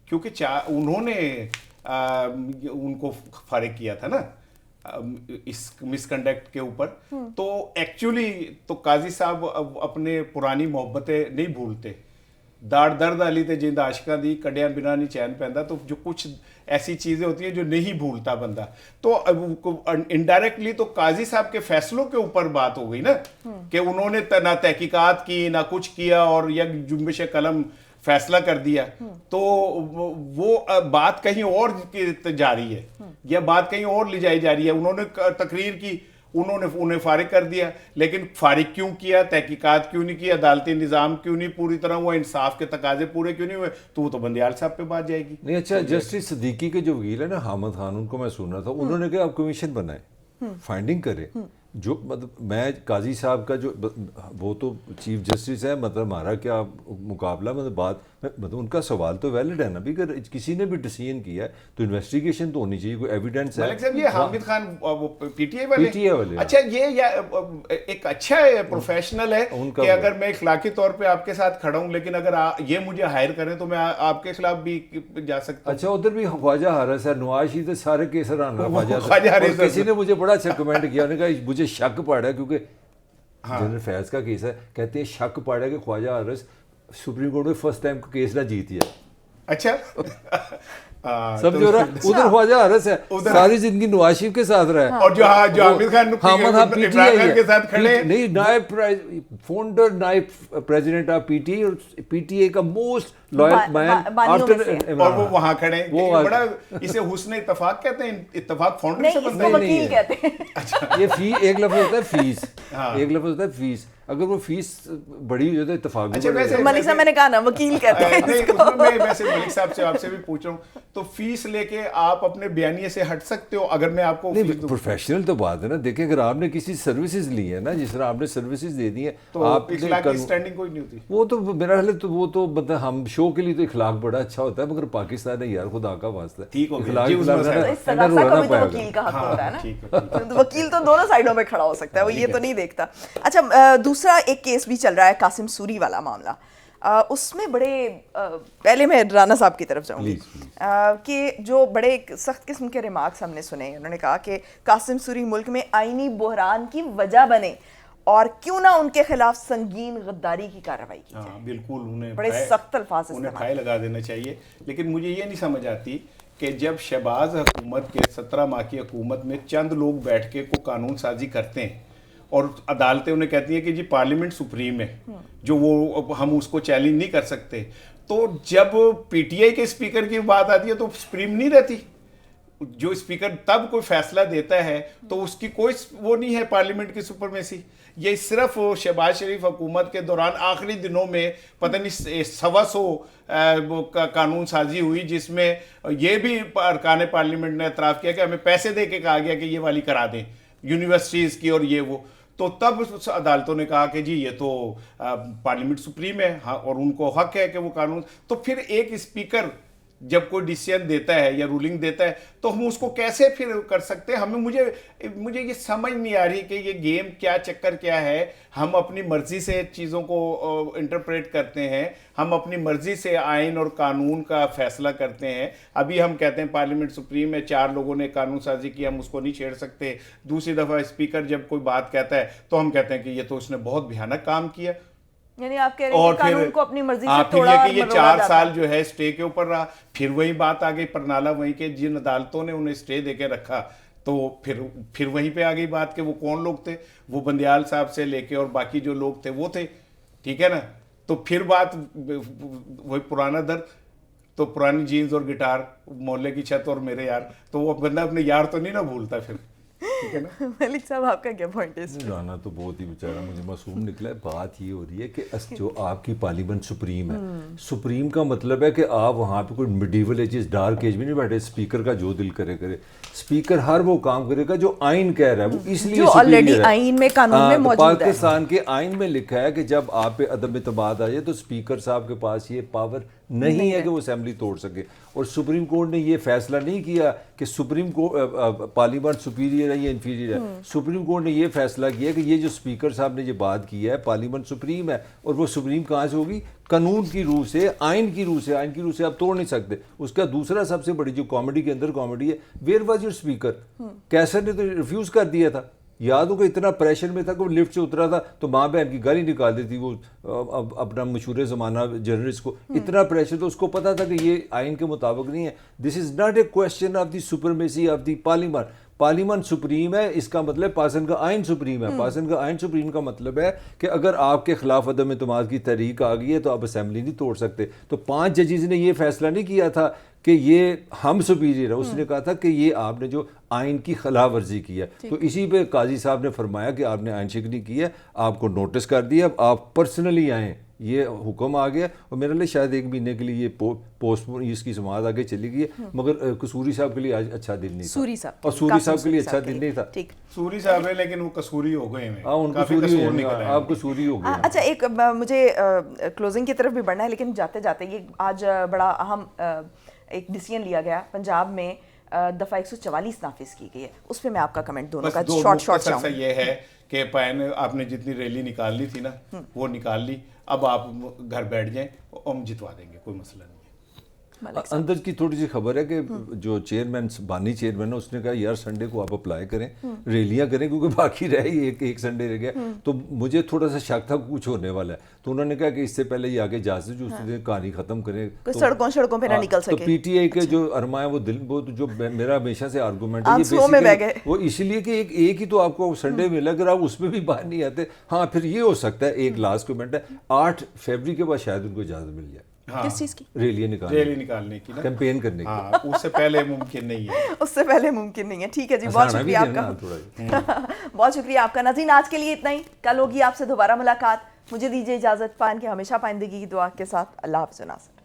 S1: کیونکہ انہوں نے ان کو فارغ کیا تھا نا اس مس کنڈکٹ کے اوپر. تو ایکچولی تو قاضی صاحب اپنے پرانی محبتیں نہیں بھولتے. داڑ درد والی تے جند عاشقاں دی کڈیاں بنا نہیں چین پیندا. تو جو کچھ ایسی چیزیں ہوتی ہیں جو نہیں بھولتا بندہ. تو انڈائریکٹلی تو قاضی صاحب کے فیصلوں کے اوپر بات ہو گئی نا کہ انہوں نے نہ تحقیقات کی نہ کچھ کیا اور یک جنبش قلم فیصلہ کر دیا. تو وہ بات کہیں اور جاری ہے یا بات کہیں اور لے جائی جا رہی ہے. انہوں نے تقریر کی، انہیں فارغ کر دیا، لیکن فارغ کیوں کیا، تحقیقات کیوں نہیں کی، عدالتی نظام کیوں نہیں پوری طرح وہ انصاف کے تقاضے پورے کیوں نہیں ہوئے، تو وہ تو بندیال صاحب پہ بات جائے گی.
S3: نہیں اچھا، جسٹس صدیقی کے جو وکیل ہے نا حامد خان، ان کو میں سنا تھا، انہوں نے کہا آپ کمیشن بنائیں، فائنڈنگ کرے. جو مطلب میں قاضی صاحب کا جو وہ تو چیف جسٹس ہے، مطلب ہمارا کیا مقابلہ، مطلب بات مطلب ان کا سوال تو ویلڈ ہے نا بھی، اگر کسی نے بھی ڈیسیژن کیا ہے تو انویسٹیگیشن تو ہونی چاہیے، کوئی ایویڈنس ہے.
S1: ملک صاحب یہ Hamid Khan P T A والے اچھا، یہ ایک اچھا پروفیشنل ہے کہ اگر میں اخلاقی طور پہ آپ کے ساتھ کھڑا ہوں، لیکن اگر یہ مجھے ہائر کریں تو میں آپ کے خلاف بھی جا سکتا ہوں.
S3: اچھا ادھر بھی خواجہ حارث ہے، نواز شریف سارے کیس ہرانا خواجہ حارث. کسی نے مجھے بڑا اچھا کمنٹ کیا، انہوں نے کہا مجھے شک پڑا ہے کیونکہ جنرل فیض کا کیس ہے، کہتے ہیں شک پڑا ہے کہ خواجہ حارث سپریم کورٹ میں فرسٹ ٹائم کیس نہ جیتی ہے.
S1: اچھا
S3: سمجھو رہا ادھر خواجہ حارث ہے، ساری زندگی نواز شریف کے ساتھ رہا ہے،
S1: اور جو Hamid Khan P T A کے ساتھ کھڑے
S3: نہیں، نائب فاؤنڈر نائب president of P T A, اور پی ٹی اے کا موسٹ لوئل مین آفٹر،
S1: اور وہ وہاں کھڑے. بڑا اسے حسن اتفاق کہتے ہیں، اتفاق فاؤنڈر سے بنتا ہے.
S2: وکیل کہتے ہیں.
S3: یہ فی ایک لفظ ہوتا ہے فیس، ایک لفظ ہوتا ہے فیس. اگر وہ فیس بڑی ہو جاتا ہے اتفاق.
S2: ملک صاحب میں نے کہا نا وکیل کہتے ہیں.
S1: میں ویسے ملک صاحب سے آپ سے بھی پوچھ رہا ہوں، تو فیس لے کے آپ اپنے بیانیے سے ہٹ سکتے ہو اگر میں آپ کو
S3: پروفیشنل تو بات ہے نا. دیکھیں اگر آپ نے کسی سروسز لی ہے نا، جس طرح آپ نے سروسز دے دی ہیں
S1: تو
S3: آپ
S1: اخلاقی سٹینڈنگ کوئی نہیں ہوتی.
S3: وہ تو میرا خیال ہے تو وہ تو مطلب ہم شو کے لیے تو اخلاق بڑا اچھا ہوتا ہے، مگر پاکستان ہے یار خدا کا واسطہ
S2: وکیل کا حق ہوتا ہے نا. وکیل تو دونوں سائڈوں پہ کھڑا ہو سکتا ہے، وہ یہ تو نہیں دیکھتا. اچھا دوسرا ایک کیس بھی چل رہا ہے قاسم سوری والا معاملہ. اس میں بڑے پہلے میں رانا صاحب کی طرف جاؤں گی کہ جو بڑے سخت قسم کے ریمارکس ہم نے سنے. انہوں نے کہا کہ قاسم سوری ملک میں آئینی بحران کی وجہ بنے اور کیوں نہ ان کے خلاف سنگین غداری کی کارروائی کی جائے.
S1: بالکل انہیں
S2: بڑے سخت الفاظ
S1: انہیں پھائے لگا دینا چاہیے. لیکن مجھے یہ نہیں سمجھ آتی کہ جب شہباز حکومت کے 17 ماہ کی حکومت میں چند لوگ بیٹھ کے کو قانون سازی کرتے ہیں اور عدالتیں انہیں کہتی ہیں کہ جی پارلیمنٹ سپریم ہے جو وہ ہم اس کو چیلنج نہیں کر سکتے، تو جب پی ٹی آئی کے اسپیکر کی بات آتی ہے تو سپریم نہیں رہتی. جو اسپیکر تب کوئی فیصلہ دیتا ہے تو اس کی کوئی وہ نہیں ہے پارلیمنٹ کی سپرمیسی. یہ صرف شہباز شریف حکومت کے دوران آخری دنوں میں پتہ نہیں 125 قانون سازی ہوئی، جس میں یہ بھی ارکان پارلیمنٹ نے اعتراف کیا کہ ہمیں پیسے دے کے کہا گیا کہ یہ والی کرا دیں یونیورسٹیز کی اور یہ وہ. تو تب عدالتوں نے کہا کہ جی یہ تو پارلیمنٹ سپریم ہے اور ان کو حق ہے کہ وہ قانون. تو پھر ایک اسپیکر جب کوئی ڈیسیژن دیتا ہے یا رولنگ دیتا ہے تو ہم اس کو کیسے پھر کر سکتے ہیں. مجھے یہ سمجھ نہیں آ رہی کہ یہ گیم کیا چکر کیا ہے. ہم اپنی مرضی سے چیزوں کو انٹرپریٹ کرتے ہیں، ہم اپنی مرضی سے آئین اور قانون کا فیصلہ کرتے ہیں. ابھی ہم کہتے ہیں پارلیمنٹ سپریم میں 4 لوگوں نے قانون سازی کی، ہم اس کو نہیں چھیڑ سکتے. دوسری دفعہ اسپیکر جب کوئی بات کہتا ہے تو ہم کہتے ہیں کہ یہ تو اس نے بہت بھیانک کام کیا.
S2: یعنی آپ کہہ رہے ہیں کہ قانون کو اپنی مرضی سے توڑا
S1: پھر
S2: اور
S1: یہ کہ یہ
S2: مروڑا
S1: 4
S2: جاتا
S1: سال
S2: ہے.
S1: جو ہے اسٹے کے اوپر رہا, پھر وہی بات آ گئی پرنالہ وہیں کے جن عدالتوں نے انہیں اسٹے دے کے رکھا, تو پھر وہیں پہ آ گئی بات کہ وہ کون لوگ تھے, وہ بندیال صاحب سے لے کے اور باقی جو لوگ تھے وہ تھے, ٹھیک ہے نا. تو پھر بات وہی پرانا درد, تو پرانی جینز اور گٹار, محلے کی چھت اور میرے یار, تو وہ بندہ اپنے یار تو نہیں نا بھولتا پھر, ٹھیک ہے نا.
S2: ملک صاحب آپ کا کیا پوائنٹ ہے؟
S3: رانا تو بہت ہی بیچارہ مجھے معصوم نکلا ہے. بات یہ ہو رہی ہے کہ جو آپ کی پارلیمنٹ سپریم ہے, سپریم کا مطلب ہے کہ آپ وہاں پہ کوئی میڈیول ایجز ڈارک ایج میں نہیں بیٹھے. اسپیکر کا جو دل کرے کرے, اسپیکر ہر وہ کام کرے گا جو آئین کہہ رہا ہے, وہ اس لیے
S2: جو آلریڈی آئین میں قانون میں موجود ہے.
S3: پاکستان کے آئین میں لکھا ہے کہ جب آپ پہ عدم اعتماد آ جائے تو اسپیکر صاحب کے پاس یہ پاور نہیں ہے کہ وہ اسمبلی توڑ سکے. اور سپریم کورٹ نے یہ فیصلہ نہیں کیا کہ سپریم پارلیمنٹ سپیریئر ہے یا انفیریئر ہے. سپریم کورٹ نے یہ فیصلہ کیا کہ یہ جو اسپیکر صاحب نے یہ بات کی ہے, پارلیمنٹ سپریم ہے, اور وہ سپریم کہاں سے ہوگی؟ قانون کی روح سے, آئین کی روح سے. آئین کی روح سے آپ توڑ نہیں سکتے. اس کا دوسرا سب سے بڑی جو کامیڈی کے اندر کامیڈی ہے, ویئر واز یور اسپیکر؟ کیسر نے تو ریفیوز کر دیا تھا. یاد ہو کہ اتنا پریشر میں تھا کہ وہ لفٹ سے اترا تھا تو ماں بہن کی گالی نکال دی تھی. وہ اپنا مشہور زمانہ جرنلسٹ کو اتنا پریشر تو اس کو پتا تھا کہ یہ آئین کے مطابق نہیں ہے. This is not a question of the supremacy of the parliament. Parliament supreme ہے, اس کا مطلب پاسن کا آئین سپریم ہے. پاسن کا آئین سپریم کا مطلب ہے کہ اگر آپ کے خلاف عدم اعتماد کی تحریک آ گئی ہے تو آپ اسمبلی نہیں توڑ سکتے. تو 5 ججز نے یہ فیصلہ نہیں کیا تھا کہ یہ ہم سپیریئر ہے, اس نے کہا تھا کہ یہ آپ نے جو آئین کی خلاف ورزی کی ہے. تو اسی پہ قاضی صاحب نے فرمایا کہ آپ نے آئین شکنی کی ہے, آپ کو نوٹس کر دیا, اب آپ پرسنلی آئیں. یہ حکم آ گیا, اور میرے لیے شاید 1 مہینے کے لیے یہ پوسٹ اس کی سماعت آگے چلی گئی ہے, مگر قصوری صاحب کے لیے آج اچھا دن نہیں تھا. اور سوری صاحب کے لیے اچھا دن نہیں تھا.
S1: سوری صاحب ہے لیکن وہ قصوری ہو گئے ہیں,
S3: ان قصوری ہو گئے, آپ قصوری ہو گئے.
S2: اچھا, ایک مجھے کلوزنگ کی طرف بھی بڑھنا ہے, لیکن جاتے جاتے یہ آج بڑا اہم ایک ڈیسیژن لیا گیا پنجاب میں, دفعہ 144 نافذ کی گئی ہے. اس پہ میں آپ کا کمنٹ دونوں کا شارٹ
S1: چاہوں. یہ ہے کہ پین آپ نے جتنی ریلی نکالنی تھی نا وہ نکال لی, اب آپ گھر بیٹھ جائیں, ہم جتوا دیں گے, کوئی مسئلہ نہیں ہے.
S3: اندر کی تھوڑی سی خبر ہے کہ جو چیئرمین بانی چیئرمین ہے, اس نے کہا یار سنڈے کو آپ اپلائی کریں, ریلیاں کریں, کیونکہ باقی رہ ہی ایک سنڈے رہ گیا. تو مجھے تھوڑا سا شک تھا کچھ ہونے والا ہے, تو انہوں نے کہا کہ اس سے پہلے یہ آگے جا سے جو اس نے کہانی ختم کریں,
S2: سڑکوں پہ نہ نکل سکے.
S3: تو پی ٹی آئی کے جو ارماں ہیں وہ جو میرا ہمیشہ سے آرگومنٹ ہے وہ اس لیے کہ ایک ہی تو آپ کو سنڈے ملا, اگر آپ اس میں بھی باہر نہیں آتے. ہاں پھر یہ ہو سکتا ہے, ایک لاسٹ کمنٹ ہے, 8 فروری کے بعد شاید ان کو اجازت مل جائے
S2: کس چیز کی؟
S1: ریلی نکالنے کی,
S3: کیمپین کرنے کی.
S1: اس سے پہلے ممکن نہیں ہے,
S2: اس سے پہلے ممکن نہیں ہے. ٹھیک ہے جی, بہت شکریہ آپ کا, بہت شکریہ آپ کا. ناظرین, آج کے لیے اتنا ہی. کل ہوگی آپ سے دوبارہ ملاقات. مجھے دیجیے اجازت, پان کی ہمیشہ پائندگی کی دعا کے ساتھ. اللہ حافظ ناظرین.